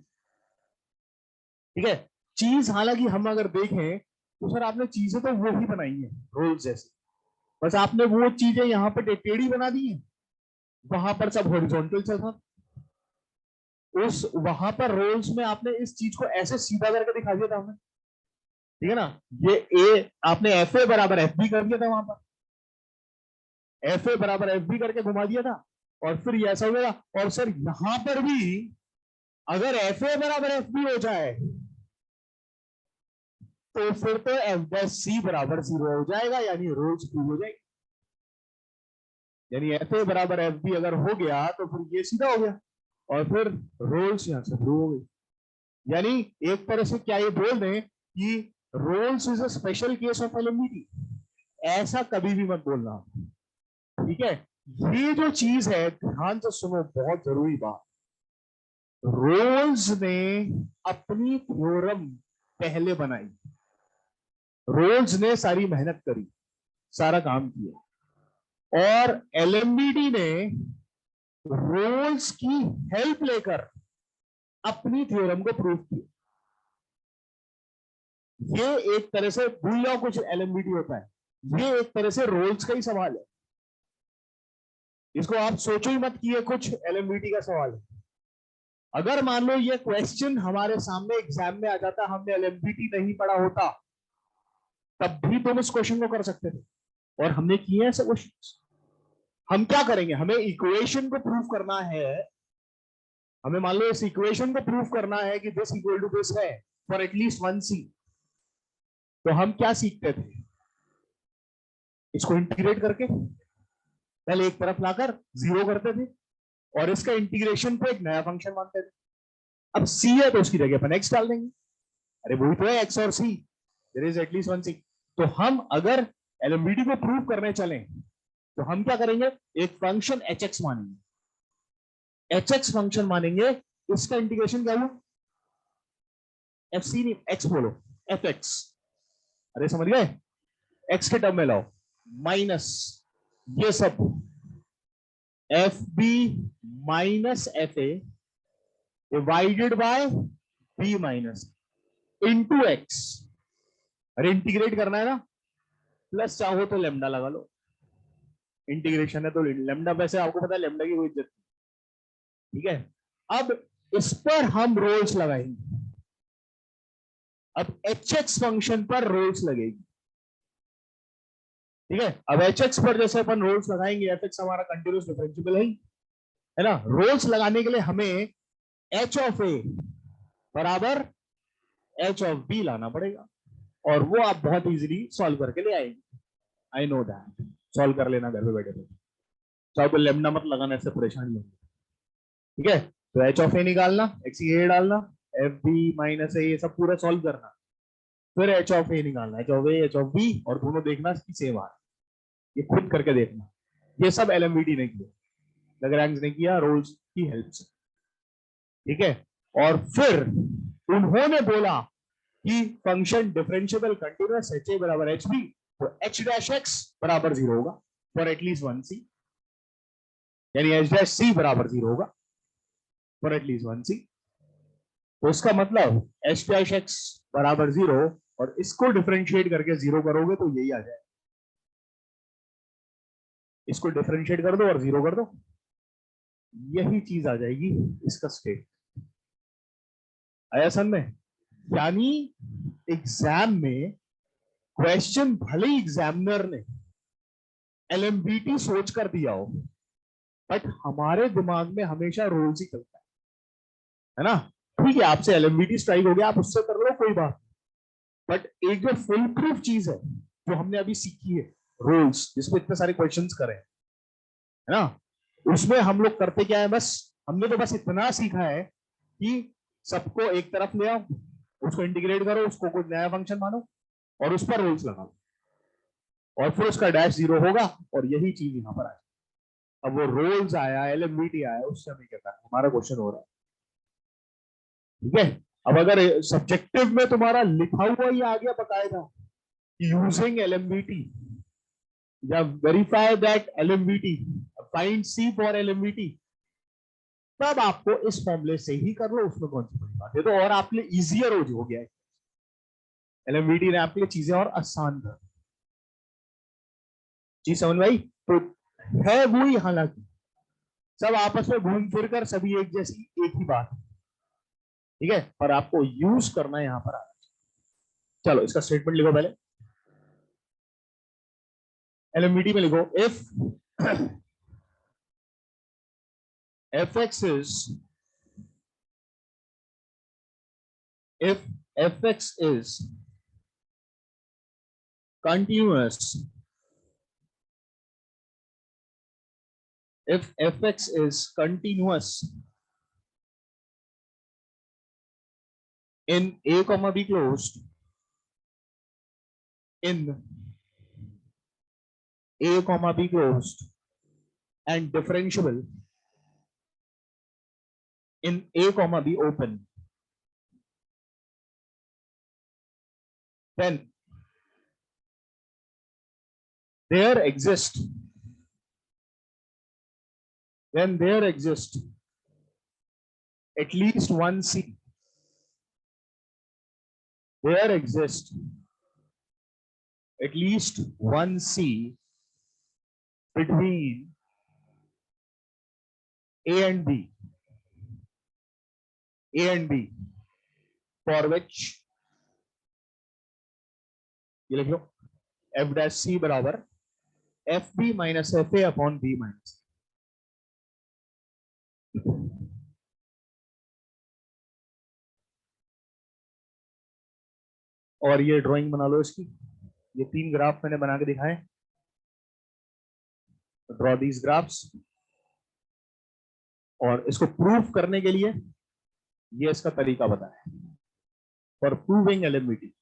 ठीक है? चीज हालांकि हम अगर देखें तो सर आपने चीजें तो वो ही बनाई है रोल्स जैसे, बस आपने वो चीजें यहां पर टेढ़ी बना दी है, वहां पर सब हॉरिजॉन्टल से था। उस वहां पर रोल्स में आपने इस चीज को ऐसे सीधा करके दिखा दिया था हमने, ठीक है ना? ये ए आपने एफ ए बराबर एफ बी कर दिया था, वहां पर एफ ए बराबर एफ बी करके घुमा दिया था, और फिर ये ऐसा हो गया। और सर यहां पर भी अगर एफ ए बराबर एफ बी हो जाए तो फिर तो एफ डैश सी बराबर 0 हो जाएगा, यानी रोल्स प्रूव हो जाएगी। यानी एफ ए बराबर एफ बी अगर हो गया तो फिर ये सीधा हो गया, और फिर रोल्स यहां से प्रूव हो गई। यानी एक तरह से क्या ये बोल दें कि Rolle's is a special case of LMVT, ऐसा कभी भी मत बोलना, ठीक है? ये जो चीज है, ध्यान से सुनो, बहुत जरूरी बात। रोल्स ने अपनी थ्योरम पहले बनाई, रोल्स ने सारी मेहनत करी, सारा काम किया, और एलएमबीटी ने रोल्स की हेल्प लेकर अपनी थ्योरम को प्रूव किया। ये एक तरह से भूल जाओ कुछ एलएमबीटी होता है, ये एक तरह से रोल्स का ही सवाल है। इसको आप सोचो ही मत कि ये कुछ एलएमबीटी का सवाल है। अगर मान लो ये क्वेश्चन हमारे सामने एग्जाम में आ जाता, हमने एलएमबीटी नहीं पढ़ा होता, तब भी तुम इस क्वेश्चन को कर सकते थे, और हमने किए ऐसे क्वेश्चन। हम क्या करेंगे, हमें इक्वेशन को प्रूव करना है, हमें मान लो इस इक्वेशन को प्रूव करना है कि दिस इक्वल टू दिस है फॉर एटलीस्ट वन सी। तो हम क्या सीखते थे, इसको इंटीग्रेट करके पहले एक तरफ लाकर जीरो करते थे, और इसका इंटीग्रेशन को एक नया फंक्शन मानते थे। अब सी है तो उसकी जगह पर एक्स डाल देंगे, अरे वही तो है एक्स और सी, देयर इज एटलीस्ट वन सी। तो हम अगर एलएमबीटी को प्रूव करने चले तो हम क्या करेंगे, एक फंक्शन एच एक्स मानेंगे, एच एक्स फंक्शन मानेंगे, इसका इंटीग्रेशन क्या हुआ, एफ सी नहीं, एक्स बोलो, एफ एक्स, अरे समझ गए, एक्स के टर्म में लाओ, माइनस ये सब F B minus F A divided by B minus into X. अरे इंटीग्रेट करना है ना, प्लस चाहो तो लेमडा लगा लो, इंटीग्रेशन है तो लेमडा, वैसे आपको पता है लेमडा की कोई इज्जत नहीं, ठीक है? अब इस पर हम रोल्स लगाएंगे, अब एच एक्स फंक्शन पर रोल्स लगेगी, ठीक है? अब एच एक्स पर जैसे अपन रोल्स लगाएंगे, एफ एक्स हमारा कंटिन्यूस डिफरेंशियल है ना, रोल्स लगाने के लिए हमें एच ऑफ ए बराबर एच ऑफ बी लाना पड़ेगा, और वो आप बहुत इजीली सॉल्व करके ले आएंगे। आई नो दैट, सॉल्व कर लेना घर पे बैठे बैठे। चाहो तो लेमडा मत लगाना, ऐसे परेशानी होगी। ठीक है, तो एच ऑफ ए निकालना, एक्स ए डालना, एफ बी माइनस ए, ये सब पूरा सॉल्व करना, फिर एच ऑफ ए निकालना, H of A H of B, और दोनों देखना कि सेम आ रहा है। ये खुद करके देखना। ये सब एलएमवीटी ने किया, लैग्रैंज ने किया रोल्स की हेल्प से। ठीक है, और फिर उन्होंने बोला कि function differentiable continuous H A बराबर एच बी, तो एच डैश एक्स बराबर जीरो होगा फॉर एटलीस्ट वन सी, यानी एच डैश सी बराबर जीरो होगा फॉर एटलीस्ट वन सी। तो इसका मतलब एच डैश एक्स बराबर जीरो, और इसको डिफरेंशिएट करके जीरो करोगे तो यही आ जाए। इसको डिफरेंशिएट कर दो और जीरो कर दो, यही चीज आ जाएगी इसका स्टेट। आया समझ में? यानी एग्जाम में क्वेश्चन भले ही एग्जामिनर ने एलएमबीटी सोच कर दिया हो, बट हमारे दिमाग में हमेशा रोल्स ही चलता है ना। ठीक है, आपसे एलएमबीटी स्ट्राइक हो गया, आप उससे कर लो कोई बात, बट एक जो फुल प्रूफ चीज है जो हमने अभी सीखी है, रोल्स, जिसमें इतने सारे क्वेश्चन करे है ना, उसमें हम लोग करते क्या है, बस हमने तो बस इतना सीखा है कि सबको एक तरफ ले आओ, उसको इंटीग्रेट करो, उसको कोई नया फंक्शन मानो, और उस पर रूल्स लगाओ, और फिर उसका डैश जीरो होगा, और यही चीज यहां पर आए। अब वो रोल्स आया, एलएमवीटी आया, उससे हमें क्या करना, हमारा क्वेश्चन हो रहा है। ठीक है, अब अगर सब्जेक्टिव में तुम्हारा लिखा हुआ ही आ गया बकायदा, यूजिंग एलएमवीटी या verify that LMVT, find C for LMVT, तब आपको इस फॉर्मूले से ही कर लो, उसमें कौन सी बड़ी बात है। तो और आपके लिए इजियर हो गया है, एलएमवीटी ने आपके लिए चीजें और आसान कर, जी समझ भाई। तो है वो ही, हालांकि सब आपस में घूम फिर कर सभी एक जैसी एक ही बात है। ठीक है, पर आपको यूज करना यहां पर आ। चलो इसका स्टेटमेंट लिखो पहले, एलएमवीटी में लिखो, if F x is, if fx is continuous, if fx is continuous in a comma b closed, in a comma b closed, and differentiable in a comma b open, then there exist, then there exists at least one c, there exists at least one c between a and b, a and b, for which, ये लिख लो, f dash c बराबर F B minus F A upon B minus. और ये drawing बना लो इसकी, ये 3 graph मैंने बना के दिखाए, ड्रॉ दीज ग्राफ्स। और इसको प्रूफ करने के लिए ये इसका तरीका बताया, फॉर प्रूविंग एलिमिटी।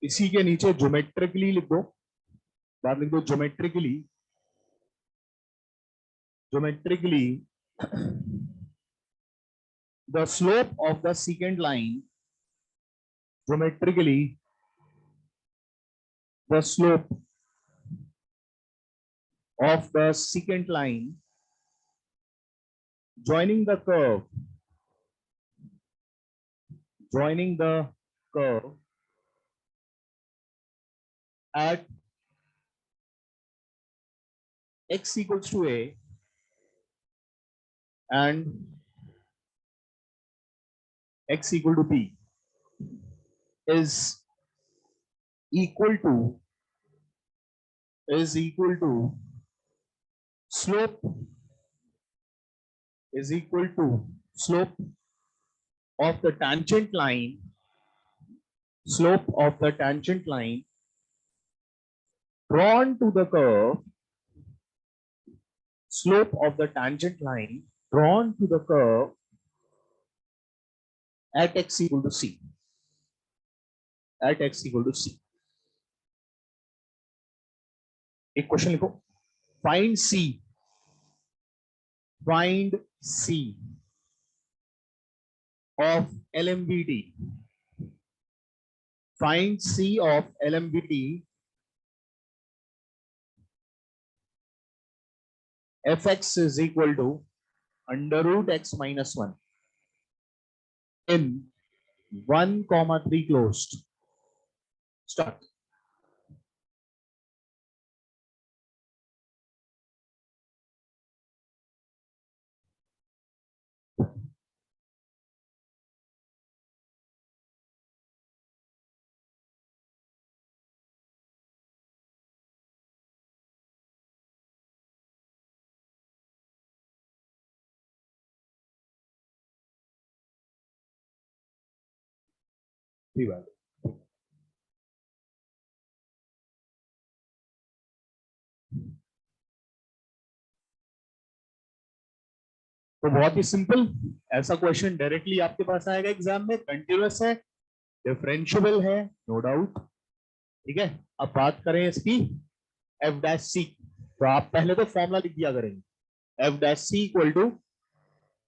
इसी के नीचे ज्योमेट्रिकली लिख दो, बात लिख दो geometrically, geometrically the slope of the secant line, geometrically the slope of the secant line joining the curve, joining the curve at x equals to a and x equal to b is equal to slope is equal to slope of the tangent line, slope of the tangent line drawn to the curve, slope of the tangent line drawn to the curve at x equal to c, at x equal to c. एक question लिखो, find c, find c of LMBD, find c of LMBD fx is equal to under root x minus 1 in 1,3 closed. Start. तो बहुत ही simple, ऐसा question directly आपके पास आएगा exam में, continuous है, differentiable है, नो डाउट, ठीक है। अब बात करें इसकी एफ डैश सी, तो आप पहले तो फॉर्मूला लिख दिया करेंगे, F dash C equal to,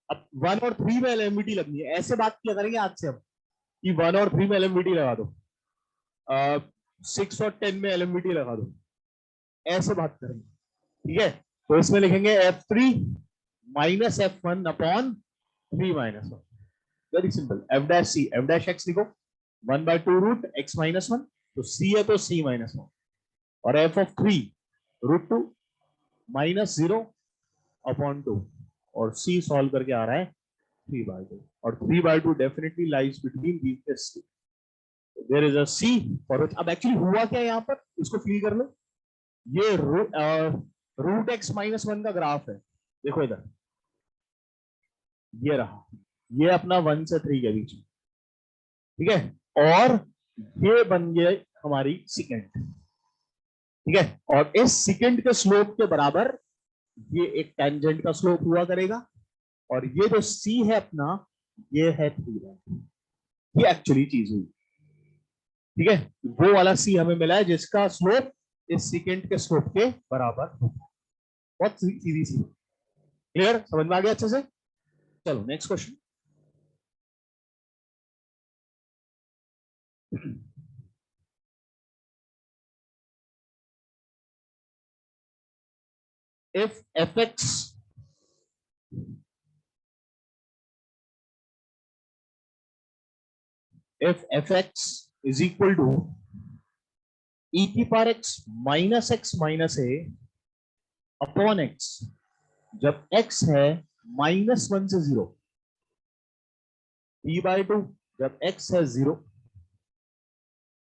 अब 1 और 3 में एलएमवीटी लगनी है, ऐसे बात किया करेंगे आज से हम कि 1 और 3 में एलएमवीटी लगा दो, 6 और 10 में एलएमवीटी लगा दो, ऐसे बात करेंगे, ठीक है। तो इसमें लिखेंगे F3 minus F1 upon 3 minus 1, very simple. F dash C, F dash X लिखो 1/2 रूट x माइनस 1, तो c है तो c माइनस 1, और f ऑफ 3 √2 माइनस 0 अपॉन 2, और c सॉल्व करके आ रहा है 3/2, और 3/2 definitely lies between these two, there is a c for which. अब एक्चुअली हुआ क्या यहाँ पर, इसको फील कर लो, ये रूट x माइनस 1 का ग्राफ है, देखो इधर, ये रहा, ये अपना 1 से 3 के बीच में, ठीक है, और ये बन गया हमारी सेकेंड, ठीक है, और इस सेकेंड के स्लोप के बराबर ये एक टेंजेंट का स्लोप हुआ करेगा, और ये जो c है अपना, ये है 3, ये एक्चुअली चीज हुई, ठीक है। वो वाला c हमें मिला है जिसका स्लोप इस सेकेंड के स्लोप के बराबर, बहुत सीधी सी, क्लियर, समझ में आ गया अच्छे से। चलो next question, if fx is equal to e की power x minus x minus a upon x, जब x है -1 से 0, p/2 जब x है 0,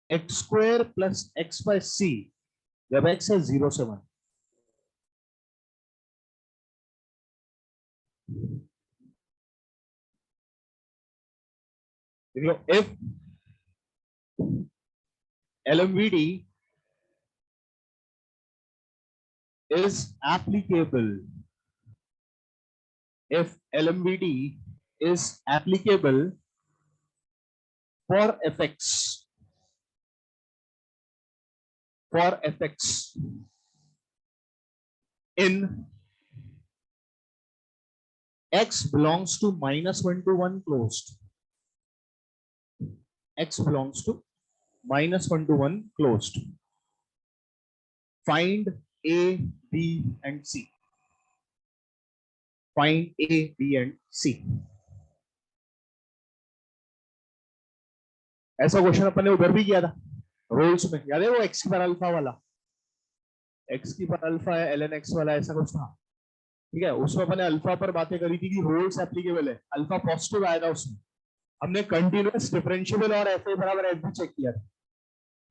x square plus x by c जब x है 0 से 1, if LMVD is applicable, if LMVD is applicable for fx, for fx in x belongs to -1 to 1 closed. X belongs to -1 to 1 closed. Find A, B and C. Find A, B and C. ऐसा question अपन ने उधर भी किया था roles में, याद है वो एक्स की पर अल्फा वाला, एक्स की पर अल्फा है ln x वाला, ऐसा कुछ था, ठीक है। उसमें अपन ने अल्फा पर बातें करी थी कि रोल्स एप्लीकेबल है, अल्फा पॉजिटिव आएगा उसमें। हमने कंटिन्यूअस डिफरेंशिएबल और एफ ए बराबर एफ भी चेक किया था।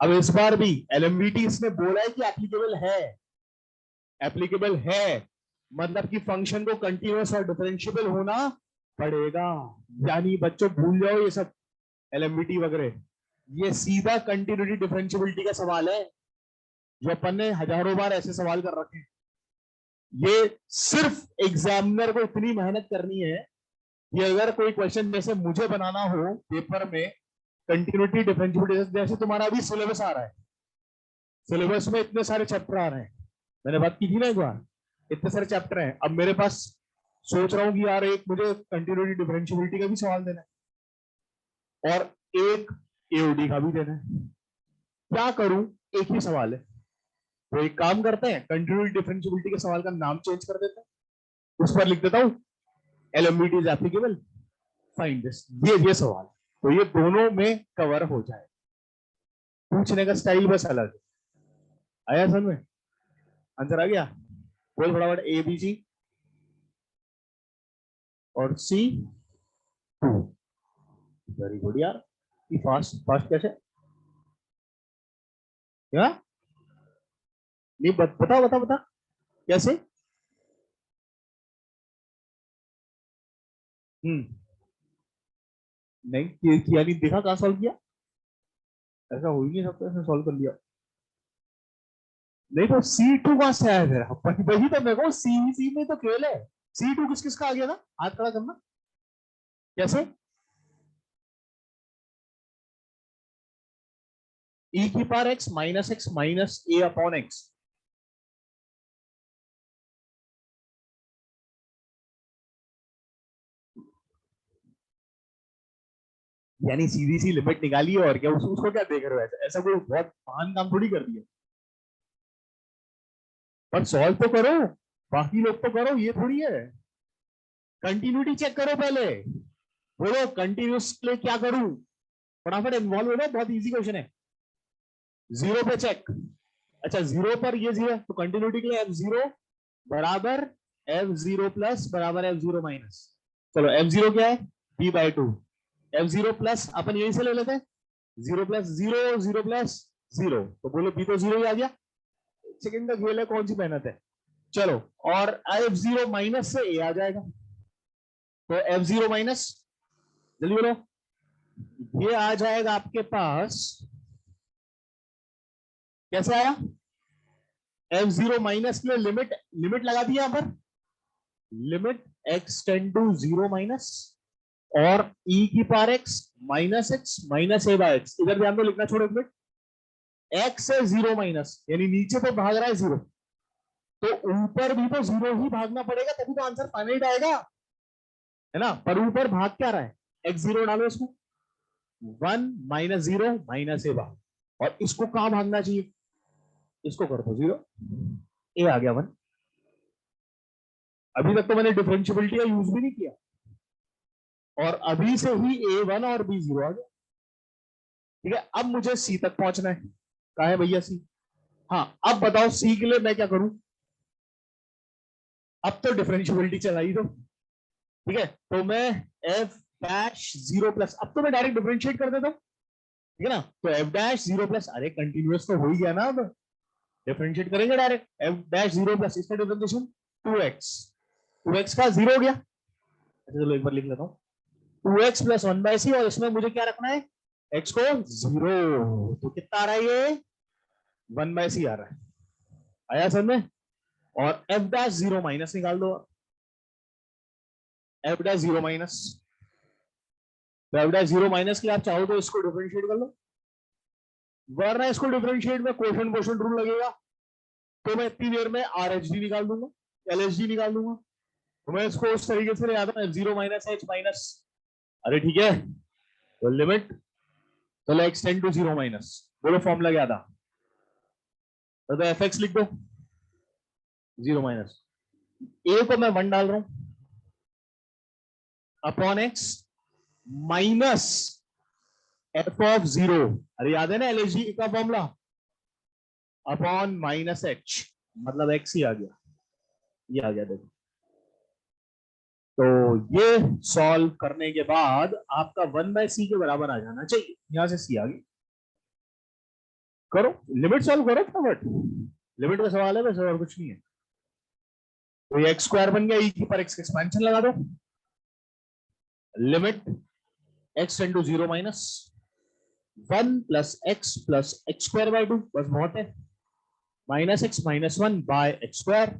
अब इस बार भी एलएमवीटी इसने बोला है कि एप्लीकेबल है, एप्लीकेबल है मतलब कि फंक्शन को कंटिन्यूअस और डिफरेंशिएबल होना पड़ेगा। यानी बच्चों भूल जाओ ये सब एलएमवीटी वगैरह, ये सीधा कंटिन्यूटी डिफरेंशिएबिलिटी का सवाल है जो अपन ने हजारों बार ऐसे सवाल कर रखे हैं। ये सिर्फ एग्जामिनर को इतनी मेहनत करनी है कि अगर कोई क्वेश्चन जैसे मुझे बनाना हो पेपर में कंटिन्यूटी डिफरेंशिएबिलिटी, जैसे तुम्हारा अभी सिलेबस आ रहा है, सिलेबस में इतने सारे चैप्टर आ रहे हैं, मैंने बात की थी ना एक बार, इतने सारे चैप्टर हैं। अब मेरे पास सोच रहा हूँ कि यार एक मुझे कंटिन्यूटी डिफरेंशिएबिलिटी का भी सवाल देना है और एक एओडी का भी देना है, क्या करूं? एक ही सवाल है, तो एक काम करते हैं कंटिन्यूटी डिफरेंशिएबिलिटी के सवाल का नाम चेंज कर देते हैं, उस पर लिख देता हूं एलएमवीटी इज एप्लीकेबल, फाइंड दिस, ये सवाल, तो ये दोनों में कवर हो जाए। पूछने का स्टाइल बस अलग है। आया समझ में? आंसर आ गया? बोल फटाफट, ए बी जी और सी 2। वेरी गुड यार, फास्ट फास्ट कैसे? क्या नहीं बता बता बता कैसे? नहीं किया नहीं, देखा कहां सॉल्व किया? ऐसा हो ही नहीं सकता ऐसे सॉल्व कर लिया। नहीं तो C2 कहां से आया फिर? वही तो मेरे को सी में तो खेल है। C2 किस किस का आ गया था? हाथ खड़ा करना। कैसे? e की power x minus a upon x। यानी सीधी सी लिमिट निकाली और क्या, उसको क्या देख रहे हो? ऐसा ऐसा कोई बहुत महान काम थोड़ी कर दिया, पर सॉल्व तो करो, बाकी लोग तो करो, ये थोड़ी है। कंटिन्यूटी चेक करो पहले, बोलो कंटिन्यूस के लिए क्या करूं, फटाफट इन्वॉल्व हो जाओ, बहुत इजी क्वेश्चन है। जीरो पे चेक, अच्छा जीरो पर ये जीरो, तो कंटिन्यूटी के लिए f0 बराबर f0 प्लस बराबर f0 माइनस। चलो f0 क्या है? b/2। f0 प्लस अपन यही से ले लेते हैं, 0 प्लस 0, 0 प्लस 0, तो बोलो b तो 0 ही आ गया। सेकंड का खेल है, कौन सी मेहनत है। चलो, और f0 माइनस से a आ जाएगा, तो f0 माइनस, जल्दी बोलो, ये आ जाएगा आपके पास, कैसे आया? f0 माइनस के लिए लिमिट, लिमिट लगा दी यहां पर, limit x tend to 0 minus और e की power x minus a by x। इधर ध्यान दो, लिखना छोड़ो एक मिनट, x है 0 माइनस, यानी नीचे तो भाग रहा है 0, तो ऊपर भी तो 0 ही भागना पड़ेगा, तभी तो आंसर फाइनाइट आएगा, है ना। पर ऊपर भाग क्या रहा है? x0 डालो इसमें, 1 माइनस 0 माइनस a बार, और इसको कहां भागना चाहिए? इसको कर दो 0, a आ गया 1। अभी तक तो मैंने डिफरेंशिएबिलिटी का यूज भी नहीं किया, और अभी से ही a1 और b0 आ गया। ठीक है, अब मुझे c तक पहुंचना है। कहा है भैया c? हाँ, अब बताओ c के लिए मैं क्या करूं? अब तो डिफरेंशिएबिलिटी चलाई दो, ठीक है, तो मैं f'0 प्लस, अब तो मैं डायरेक्ट डिफरेंशिएट कर देता हूं, ठीक है ना। तो f'0 प्लस, अरे कंटिन्यूअस तो हो ही गया ना, अब डिफरेंशिएट करेंगे डायरेक्ट, f'0 प्लस, इसका डिफरेंशिएशन 2x का 0 हो गया। अच्छा चलो एक बार लिख लेता हूँ, 2x प्लस 1/c, और इसमें मुझे क्या रखना है? x को 0, तो कितना आ रहा है ये? 1/c आ रहा है। आया सर में? और f'0 माइनस निकाल दो, f'0 माइनस, f'0 माइनस के आप चाहो तो इसको डिफरेंशिएट कर लो, वरना इसको डिफरेंशिएट में कोशेंट कोशेंट रूल लगेगा, तो मैं इतनी देर में आर एच डी निकाल दूंगा, एल एच डी निकाल दूंगा। तो मैं इसको उस तरीके से ले आता हूँ F0 माइनस एच माइनस, अरे ठीक है, तो लिमिट, चलो एक्स टेंड टू 0 माइनस, बोलो फॉर्मूला क्या था, तो एफ एक्स लिख दो 0 माइनस, ए को मैं 1 डाल रहा हूं upon x minus F of 0, अरे याद है ना एलएचडी का फॉर्मूला, अपॉन माइनस एच, मतलब एक्स ही आ गया, ये आ गया देखो। तो ये सॉल्व करने के बाद आपका 1/c के बराबर आ जाना चाहिए, यहां से सी आ गई। करो लिमिट सॉल्व करो फटाफट, लिमिट का सवाल है वैसे और कुछ नहीं है। तो ये एक्स स्क्वायर बन गया, ई की पर एक्स का एक्सपेंशन लगा दो, limit X tends to 0 minus 1 plus X square by 2, बस बहुत है, minus X minus 1 by X square,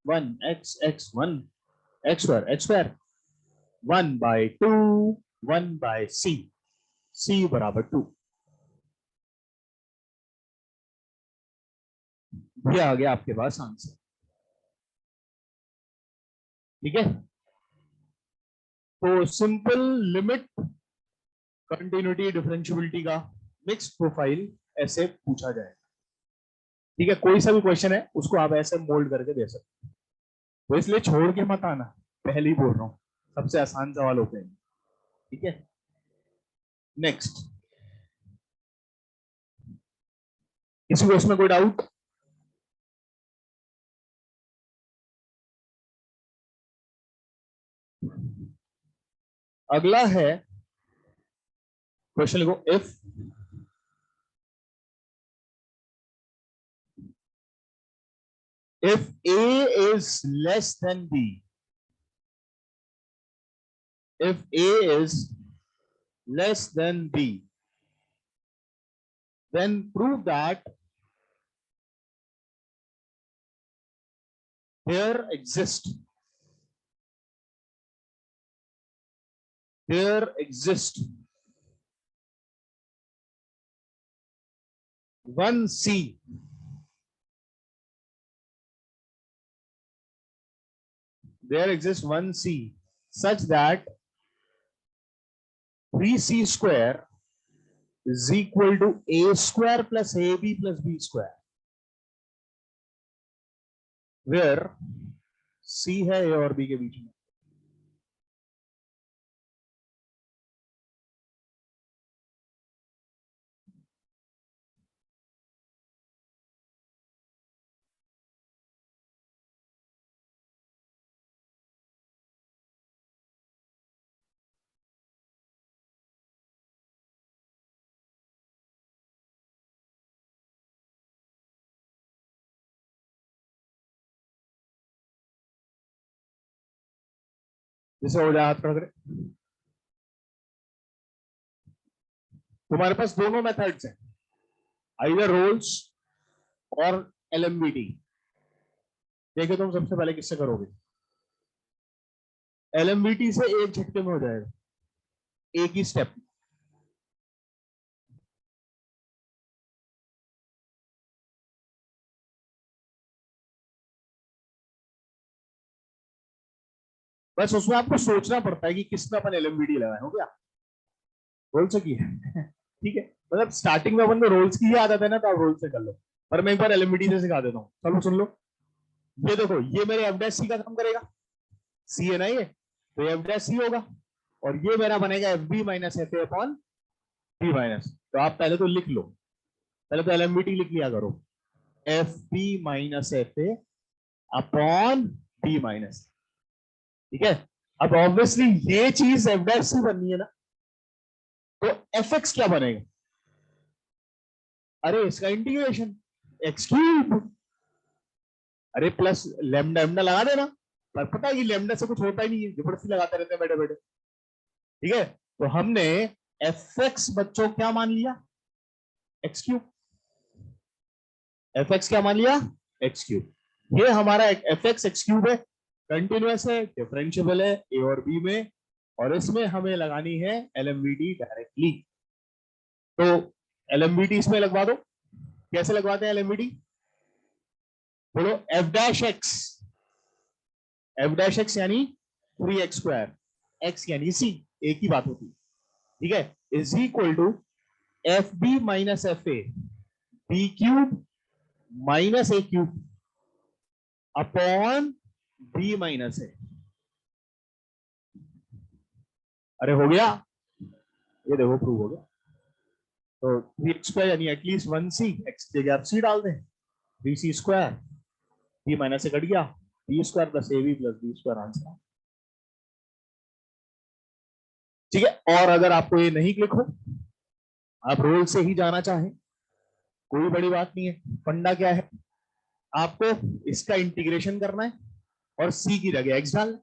1 X X 1 X square 1 by 2 1 by C, C बराबर 2, ये आ गया आपके पास आंसर। ठीक है, तो सिंपल लिमिट कंटिन्यूटी डिफरेंशियबिलिटी का मिक्स्ड प्रोफाइल ऐसे पूछा जाएगा। ठीक है, कोई सा भी क्वेश्चन है उसको आप ऐसे मोल्ड करके दे सकते हो, तो इसलिए छोड़ के मत आना, पहले ही बोल रहा हूँ, सबसे आसान सवाल होते हैं। ठीक है, नेक्स्ट, किसी को इसमें कोई डाउट? अगला है क्वेश्चन, लिखो if A is less than B, if A is less than B, then prove that there exists one C such that 3C square is equal to A square plus AB plus B square, where C है A और B के बीच में। जैसे हो जाए हाथ खड़ा करें, तुम्हारे पास दोनों मेथड्स हैं, आइदर रोल्स और एलएमबीटी। देखो तुम सबसे पहले किससे करोगे, एलएमबीटी से एक झटके में हो जाएगा, एक ही स्टेप। बस उसमें आपको सोचना पड़ता है कि किसमें अपन एलएमबीटी लगाए, हो गया, रोल से किया ठीक है, मतलब स्टार्टिंग में अपन को रोल्स की ही आदत है ना, तो आप रोल से कर लो, पर मैं एक बार एलएमबीटी से सिखा देता हूँ, चलो सुन लो। ये देखो, ये मेरे एफ डैश सी का काम करेगा, सी है ना ये, तो एफ डैश सी होगा, और ये मेरा बनेगा F B minus F A upon B minus. तो आप पहले तो लिख लो, पहले तो एलएमबीटी लिख लिया करो, F B minus F A upon B minus. ठीक है, अब ऑब्वियसली ये चीज एफ डैश सी बननी है ना, तो एफ एक्स क्या बनेगा, अरे इसका इंटीग्रेशन एक्स क्यूब, अरे प्लस लेमडा लेमडा लगा देना, पर पता है कि लेमडा से कुछ होता ही नहीं है, जबरदस्ती लगाते रहते हैं बैठे बैठे। ठीक है, तो हमने एफ एक्स बच्चों क्या मान लिया, एक्स क्यूब, एफ एक्स क्या मान लिया, एक्स क्यूब, ये हमारा एफ एक्स एक्स क्यूब है, कंटिन्यूअस है, डिफरेंशियबल है ए और बी में, और इसमें हमें लगानी है एलएमवीडी डायरेक्टली। तो LMBT इसमें लगवा दो। कैसे लगवाते हैं LMBT? बोलो एफ डैश एक्स यानी 3x², x यानी c, एक ही बात होती है, ठीक है, is equal to F B minus F A, B cube minus A cube upon B minus A. अरे हो गया, ये देखो प्रूव हो गया। तो 3x² यानी एटलीस्ट 1c, x की जगह आप c डाल दें, 3c², b माइनस से कट गया, b² plus ab plus b² answer. ठीक है, और अगर आपको ये नहीं क्लिक हो, आप रोल से ही जाना चाहें, कोई बड़ी बात नहीं है। फंडा क्या है, आपको इसका इंटीग्रेशन करना है और c की जगह x डालना।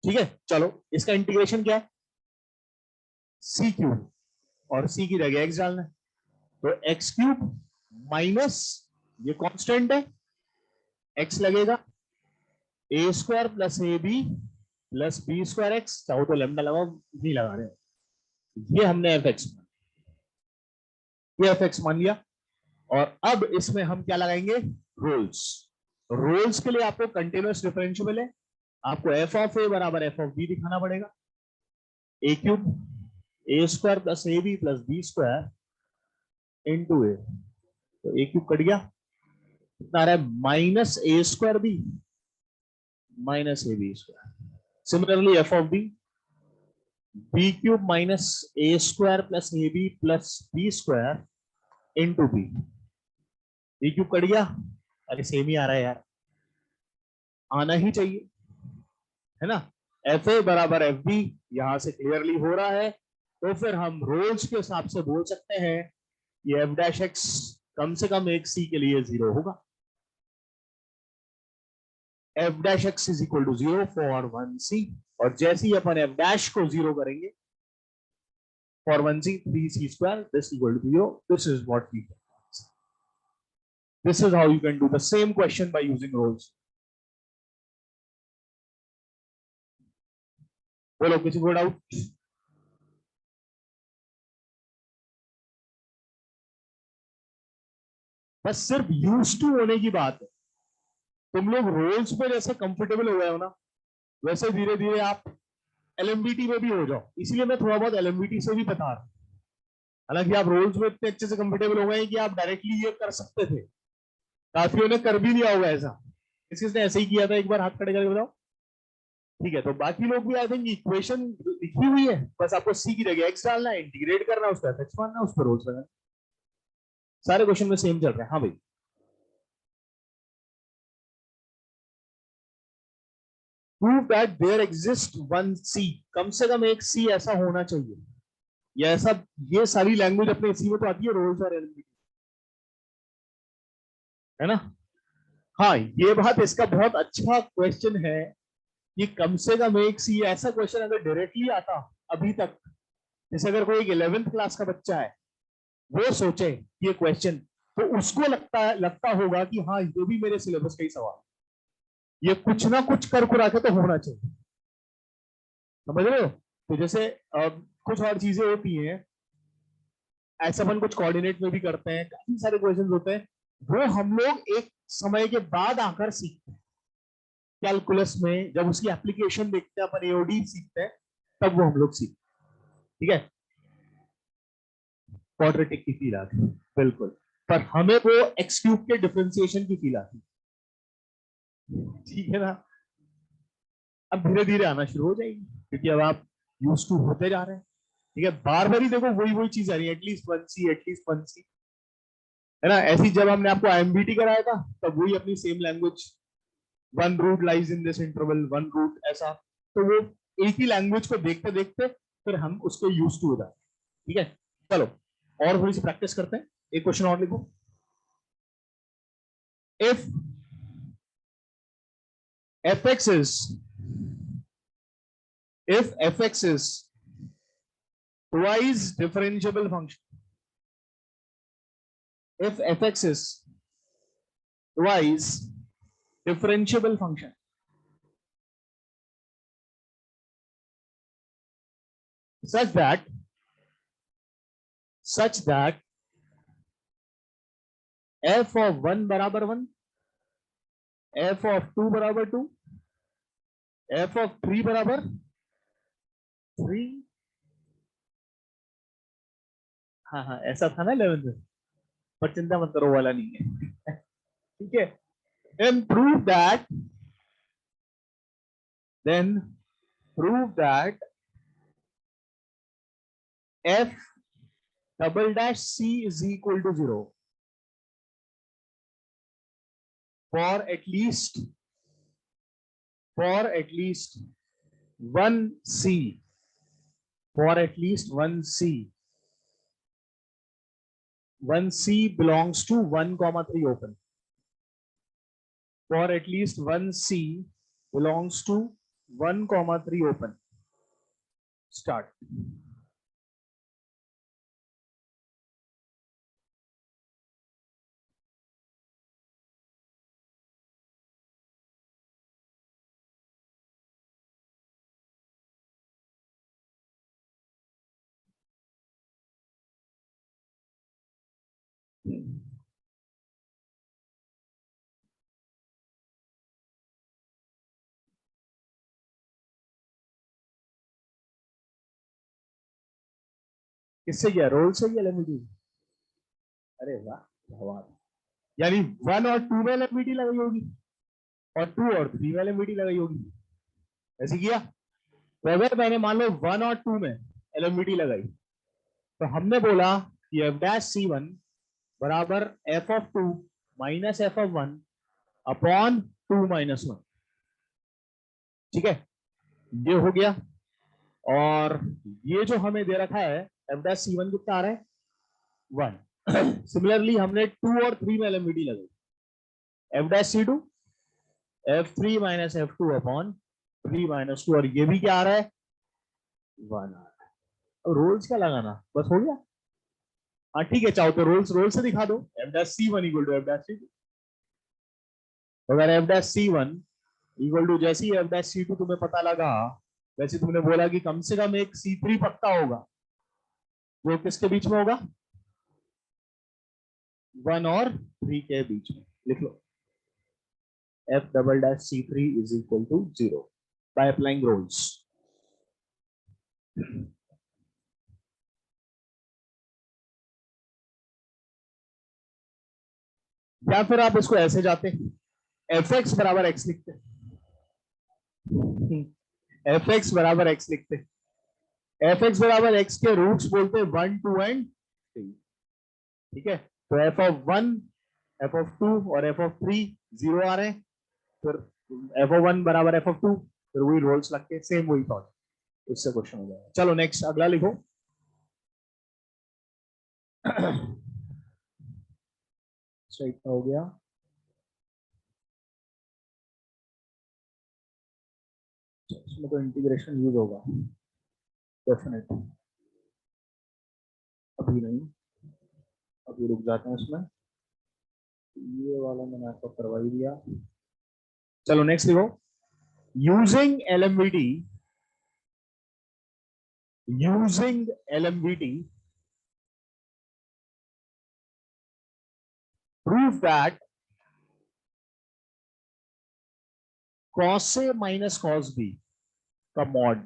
ठीक है, चलो इसका इंटीग्रेशन क्या है, c³ और c की जगह x डालना है, तो x³ माइनस ये कांस्टेंट है, x लगेगा a² plus ab plus b² x, चाहो तो लैम्डा लगाओ, नहीं लगा रहे, ये हमने fx मान लिया। और अब इसमें हम क्या लगाएंगे, रोल्स। रोल्स के लिए आपको कंटिन्यूअस डिफरेंशियल है, आपको एफ ऑफ ए बराबर एफ ऑफ बी दिखाना पड़ेगा, a³ a² plus ab plus b² into A, तो a³ कट गया, कितना आ रहा है, -a² b minus ab²। Similarly F of B, b³ minus a² plus ab plus b² into B, b³ cut गया, अरे same ही आ रहा है यार, आना ही चाहिए, है ना। एफ ए बराबर एफ बी यहां से क्लियरली हो रहा है, तो फिर हम रोल्स के हिसाब से बोल सकते हैं ये एफ डैश एक्स कम से कम एक सी के लिए 0 होगा। F dash X is equal to 0 for 1c, और जैसे ही अपन एफ डैश को 0 करेंगे for 1c 3c², this equal to 0, this is what we, this is how you can do the same question by using Rolle's. बोलो किसी को doubt? बस सिर्फ use to होने की बात है, तुम लोग रोल्स पे जैसे कंफर्टेबल हो गए हो ना, वैसे धीरे धीरे आप एलएमबीटी में भी हो जाओ, इसीलिए मैं थोड़ा बहुत एलएमबीटी से भी बता रहा हूं। हालांकि आप रोल्स में इतने अच्छे से कंफर्टेबल हो गए कि आप डायरेक्टली ये कर सकते थे, काफियों ने कर भी लिया होगा ऐसा, किसने ऐसे ही किया था, एक बार हाथ खड़े करके बताओ। ठीक है, तो बाकी लोग भी आई थिंक इक्वेशन लिखी हुई है, बस आपको सी की जगह एक्स डालना है, इंटीग्रेट करना है, उसका एफएक्स मानना है, उस पर रोल्स लगाना, सारे क्वेश्चन में सेम चल रहा है। हाँ भाई, prove that there exist one C, कम से कम एक सी ऐसा होना चाहिए, या ऐसा, ये सारी लैंग्वेज अपने इसी में तो आती है, रोल्स और एलएमबीटी, है ना। हाँ, ये बात इसका बहुत अच्छा क्वेश्चन है कि कम से कम एक सी, ऐसा क्वेश्चन अगर डायरेक्टली आता अभी तक, जैसे अगर कोई 11th क्लास का बच्चा है वो सोचे ये क्वेश्चन, तो उसको लगता होगा कि हाँ ये भी मेरे सिलेबस का ही सवाल, ये कुछ ना कुछ कर कुरा के तो होना चाहिए, समझ रहे हो। तो जैसे कुछ और चीजें होती हैं, ऐसा अपन कुछ कोऑर्डिनेट में भी करते हैं, काफी सारे क्वेश्चन होते हैं, वो हम लोग एक समय के बाद आकर सीखते हैं, कैलकुलस में जब उसकी एप्लीकेशन देखते हैं, अपन एओडी सीखते हैं, तब वो हम लोग सीखते हैं, ठीक है। क्वाड्रेटिक की फील आती है बिल्कुल, पर हमें वो x³ के डिफरेंशिएशन की फील आती है, ठीक है ना। अब धीरे धीरे आना शुरू हो जाएगी, क्योंकि अब आप यूज टू होते जा रहे हैं, ठीक है। बार बार ही देखो वही वही चीज आ रही है, एटलीस्ट 1c, एटलीस्ट 1c, है ना। ऐसी जब हमने आपको आईएमबीटी कराया था, तब वही अपनी same language, one root lies in this interval, one root, ऐसा, तो वो एक ही लैंग्वेज को देखते देखते फिर हम उसको यूज टू हो जाते, ठीक है। चलो और थोड़ी सी प्रैक्टिस करते हैं, एक क्वेश्चन और लिखो। If fx is if fx is twice differentiable function, if fx is twice differentiable function such that such that f of 1 बराबर 1, f of 2 बराबर 2, f of 3 बराबर 3। हाँ हाँ ऐसा था ना 11th में, पर चिंता मत करो वाला नहीं है। ठीक है, then prove that f double dash c is equal to 0 for at least one c, for at least one c belongs to 1 comma 3 open, for at least one c belongs to 1 comma 3 open। Start। किससे किया, role से किया एलएमवीटी? अरे वाह भगवान, यानी 1 और 2 में एलएमवीटी लगाई होगी और 2 और 3 में एलएमवीटी लगाई होगी, ऐसे किया। तो अगर मैंने मान लो 1 और 2 में एलएमवीटी लगाई तो हमने बोला कि एफ डैश सी वन बराबर F of 2 minus F of 1 upon 2 minus 1। ठीक है, ये हो गया। और ये जो हमें दे रखा है एफ डैश सी वन कितना आ रहा है 1। सिमिलरली हमने 2 और 3 में एलएमवीटी लगाई, F dash C to f3 minus f2 upon 3 minus 2, और ये भी क्या आ रहा है 1 आ रहा है। अब रोल्स क्या लगाना, बस हो गया। हाँ ठीक है, चाहो तो रोल से दिखा दो, F dash C one equal to F dash C two. अगर F dash C one equal to जैसे ही एफ डैश सी टू तुम्हें पता लगा, वैसे तुमने बोला कि कम से कम एक C3 पक्का होगा, वो किसके बीच में होगा 1 और 3 के बीच में। लिख लो f double dash C3 is equal to 0 by applying rules। या फिर आप इसको ऐसे जाते एफ एक्स बराबर एक्स लिखते, एफ एक्स बराबर एक्स लिखते, एफ एक्स बराबर एक्स के रूट्स बोलते 1 2 एंड 3। ठीक है, तो एफ ऑफ 1 एफ ऑफ 2 और एफ ऑफ 3 0 आ रहे हैं, फिर एफ ऑफ 1 बराबर एफ ऑफ 2, फिर वही रोल्स लग के सेम वही थॉट, उससे क्वेश्चन हो जाएगा। चलो नेक्स्ट अगला लिखो। इतना हो गया, इसमें तो इंटीग्रेशन यूज होगा डेफिनेटली, अभी नहीं, अभी रुक जाते हैं इसमें, ये वाला मैंने आपको करवा ही दिया। चलो नेक्स्ट लिखो, using LMVT prove that cos A minus cos B का mod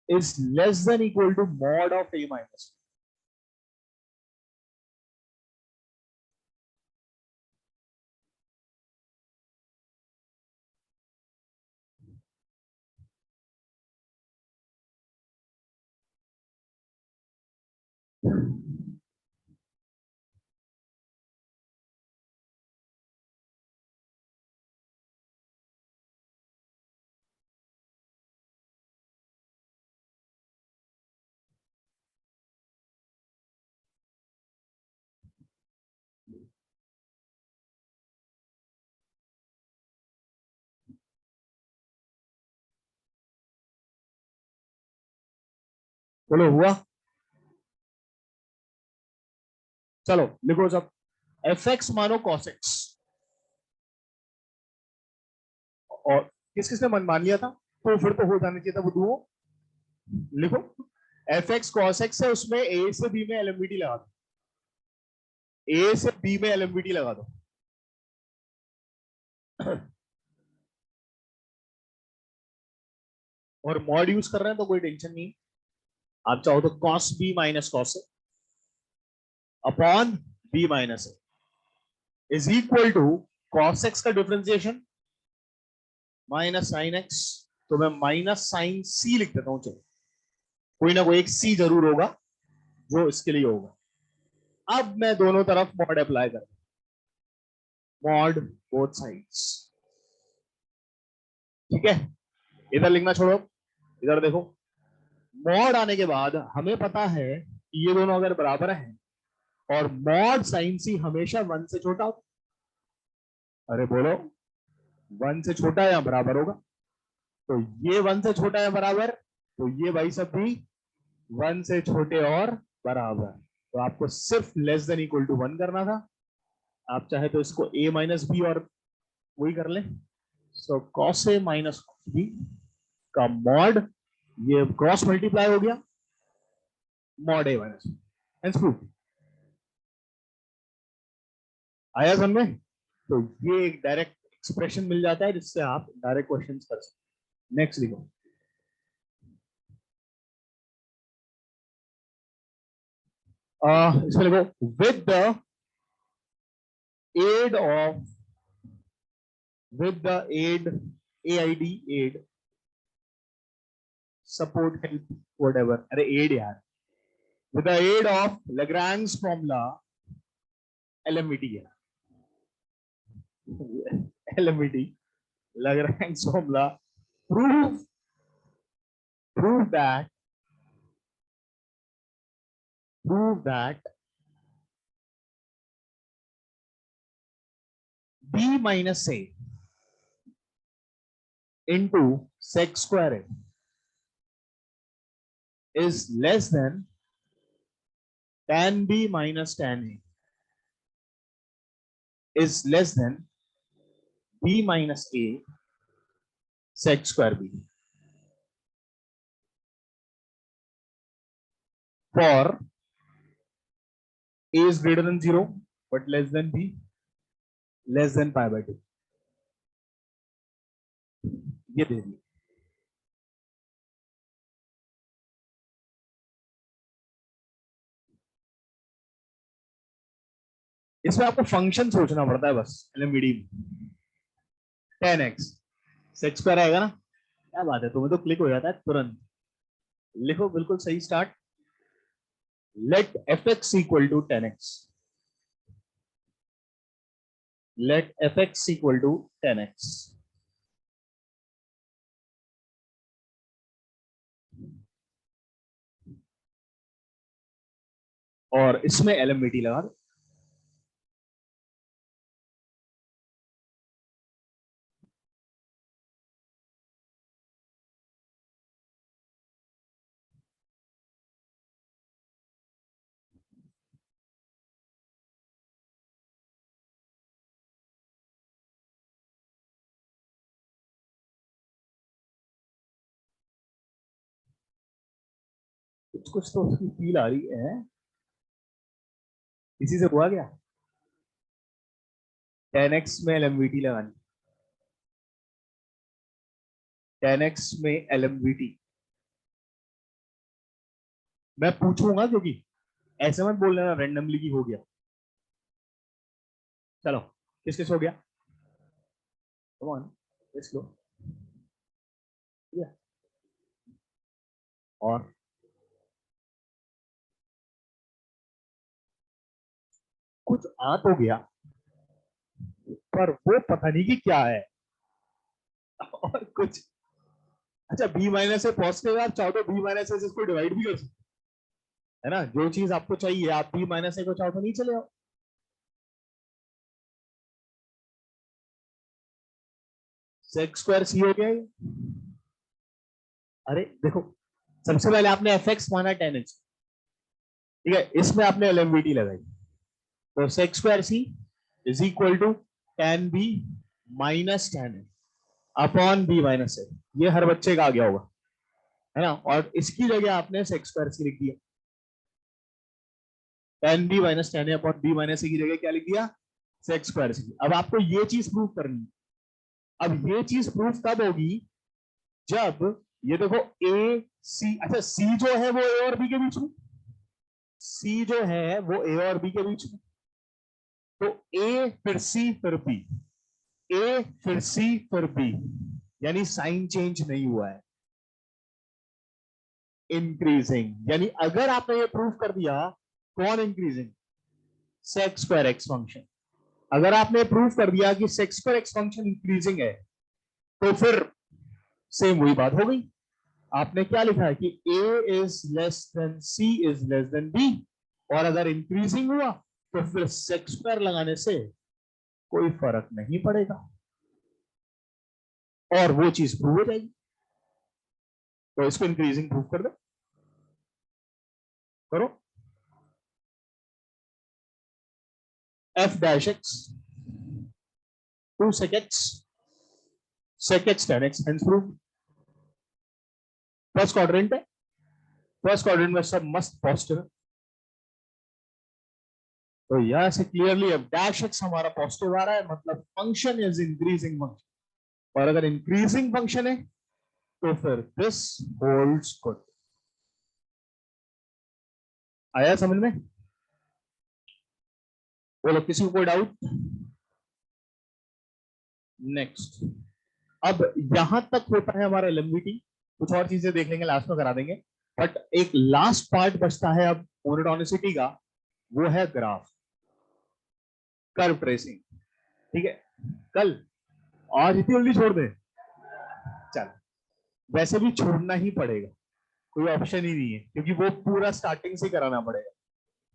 is less than equal to mod of A minus। बोलो हुआ? चलो लिखो, जब एफ एक्स मानो कॉस एक्स, और किस किसने मान लिया था, तो फिर तो हो जाना चाहिए था वो दुओ। लिखो एफ एक्स कॉस एक्स है, उसमें ए से बी में एलएमवीटी लगा दो, ए से बी में एलएमवीटी लगा दो। और मॉड यूज कर रहे हैं तो कोई टेंशन नहीं, आप चाहो तो cos B minus cos A upon B minus A is equal to cos X का डिफरेंशिएशन माइनस साइन एक्स, तो मैं माइनस साइन सी लिख देता हूं। चलो, कोई ना कोई एक सी जरूर होगा जो इसके लिए होगा। अब मैं दोनों तरफ मॉड अप्लाई कर, मॉड बोथ साइड्स, ठीक है। इधर लिखना छोड़ो, इधर देखो। मॉड आने के बाद हमें पता है कि ये दोनों अगर बराबर हैं और मॉड साइन सी हमेशा 1 से छोटा हो, अरे बोलो 1 से छोटा या बराबर होगा, तो ये 1 से छोटा या बराबर, तो ये भाई सब भी 1 से छोटे और बराबर। तो आपको सिर्फ लेस देन इक्वल टू 1 करना था। आप चाहे तो इसको a माइनस बी और वही कर लें। So cos A minus cos B का मॉड, ये क्रॉस मल्टीप्लाई हो गया, मॉड ए माइनस बी, प्रूफ। आया समझ? तो ये एक डायरेक्ट एक्सप्रेशन मिल जाता है जिससे आप डायरेक्ट क्वेश्चन कर सकते। नेक्स्ट लिखो, इसमें लिखो with the aid of, with the aid, AID, aid, support, help, whatever, अरे aid यार, with the aid of Lagrange formula, LMVT है, LMVT, Lagrange formula, prove that B minus A into sec square A is less than tan B minus tan A is less than B minus A sec square B. For A is greater than 0 but less than B, less than pi by 2. ये दे दी। इसमें आपको function सोचना पड़ता है बस, एलएमवीडी में 10x sex square आएगा ना, क्या बात है, तुम्हें तो क्लिक हो जाता है तुरंत। लिखो बिल्कुल सही start, let fx equal to 10x, let fx equal to 10x, और इसमें एलएमवीटी लगा दो। कुछ कुछ तो उसकी फील आ रही है, इसी से हुआ क्या, 10x में एलएमवीटी लगानी, 10x में एलएमवीटी। मैं पूछूंगा क्योंकि ऐसे मत बोल लेना रैंडमली की हो गया। चलो किस किस हो गया, कम ऑन लिख लो, और कुछ आ तो गया पर वो पता नहीं कि क्या है। और कुछ, अच्छा बी माइनस से पॉजिटिव है, आप चाहो तो बी माइनस से इसको डिवाइड भी कर सकते है ना, जो चीज आपको चाहिए आप बी माइनस ए को चाहो तो नहीं चले आओ। सेक्स स्क्वायर सी हो गया ये। अरे देखो, सबसे पहले आपने एफ एक्स माना 10x, ठीक है, इसमें आपने एलएमवीटी लगाई, तो sec square C is equal to tan b minus tan a अपॉन b माइनस ए। ये हर बच्चे का आ गया होगा, है ना, और इसकी जगह आपने सेक्स स्क्वायर सी लिख दिया, tan B minus tan upon B minus C की जगह क्या लिख दिया, सेक्स स्क्वायर सी। अब आपको ये चीज प्रूव करनी है। अब ये चीज प्रूव कब होगी, जब ये देखो ए सी, अच्छा सी जो है वो ए और बी के बीच में, सी जो है वो ए और बी के बीच में, तो ए फिर सी फिर बी, ए फिर सी फिर बी, यानी साइन चेंज नहीं हुआ है, इंक्रीजिंग। यानी अगर आपने ये प्रूव कर दिया, कौन increasing, sex square x function. अगर आपने प्रूव कर दिया कि sex square x function increasing है, तो फिर सेम वही बात हो गई। आपने क्या लिखा है कि A is less than C is less than B, और अगर इंक्रीजिंग हुआ तो फिर सेक्स स्क्वायर लगाने से कोई फर्क नहीं पड़ेगा, और वो चीज प्रूव हो जाएगी। तो इसको इंक्रीजिंग प्रूव कर दो, करो। F dash x 2 sec x sec x tan x, hence prove. First quadrant है, फर्स्ट क्वाड्रेंट में सब मस्त पॉजिटिव है, तो यहां से क्लियरली एफ डैश एक्स हमारा पॉजिटिव आ रहा है, मतलब फंक्शन इज इंक्रीजिंग फंक्शन। और अगर इंक्रीजिंग फंक्शन है तो फिर दिस होल्ड्स गुड। आया समझ में? बोलो, किसी को कोई डाउट? नेक्स्ट, अब यहां तक होता है हमारा एलएमवीटी, कुछ और चीजें देख लेंगे, लास्ट में करा देंगे। बट एक लास्ट पार्ट बचता है अब मोनोटोनिसिटी का, वो है ग्राफ, कर्व ट्रेसिंग। ठीक है, कल आज इतनी जल्दी छोड़ दे, चल वैसे भी छोड़ना ही पड़ेगा, कोई ऑप्शन ही नहीं है, क्योंकि वो पूरा स्टार्टिंग से कराना पड़ेगा।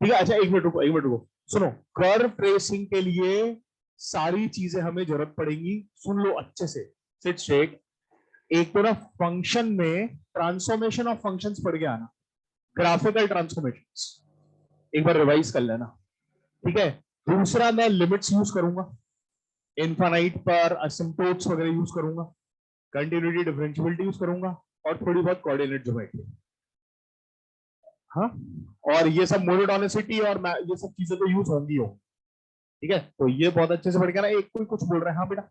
ठीक है, अच्छा एक मिनट रुको, एक मिनट रुको, सुनो। कर्व ट्रेसिंग के लिए सारी चीजें हमें जरूरत पड़ेगी, सुन लो अच्छे से, सिट स्ट्रेट। एक तो ना फंक्शन में ट्रांसफॉर्मेशन ऑफ फंक्शंस पढ़ के आना, ग्राफिकल ट्रांसफॉर्मेशन एक बार रिवाइज कर लेना। ठीक है, दूसरा मैं लिमिट्स यूज करूंगा, इनफाइनाइट पर असिम्प्टोट्स वगैरह यूज करूंगा, कंटिन्यूटी डिफरेंशियबिलिटी यूज करूंगा, और थोड़ी बहुत कोऑर्डिनेट ज्योमेट्री। हाँ, और ये सब मोनोटोनिसिटी और ये सब चीजें तो यूज होंगी हो। ठीक है, तो ये बहुत अच्छे से पढ़ के ना। एक कोई कुछ बोल रहा है, हाँ बेटा,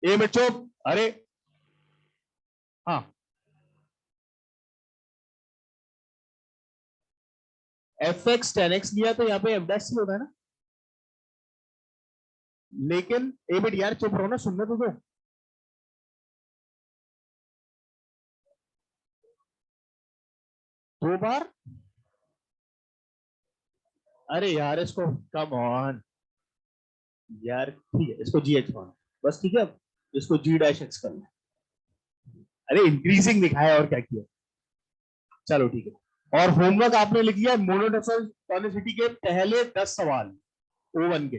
ए में चुप, अरे हाँ, एफ एक्स टेन एक्स लिया तो यहाँ पे एफ डैश सी होता है ना, लेकिन ए बेट यार चुप रहो ना, सुनने तो दो। दो बार, अरे यार इसको, कम ऑन यार, ठीक है इसको जी एच मान, बस ठीक है, अब इसको जी डैश एक्स करना। अरे इंक्रीजिंग दिखाया और क्या किया, चलो ठीक है। और होमवर्क आपने लिख लिया मोनोटोनिसिटी के पहले 10 सवाल O1 के,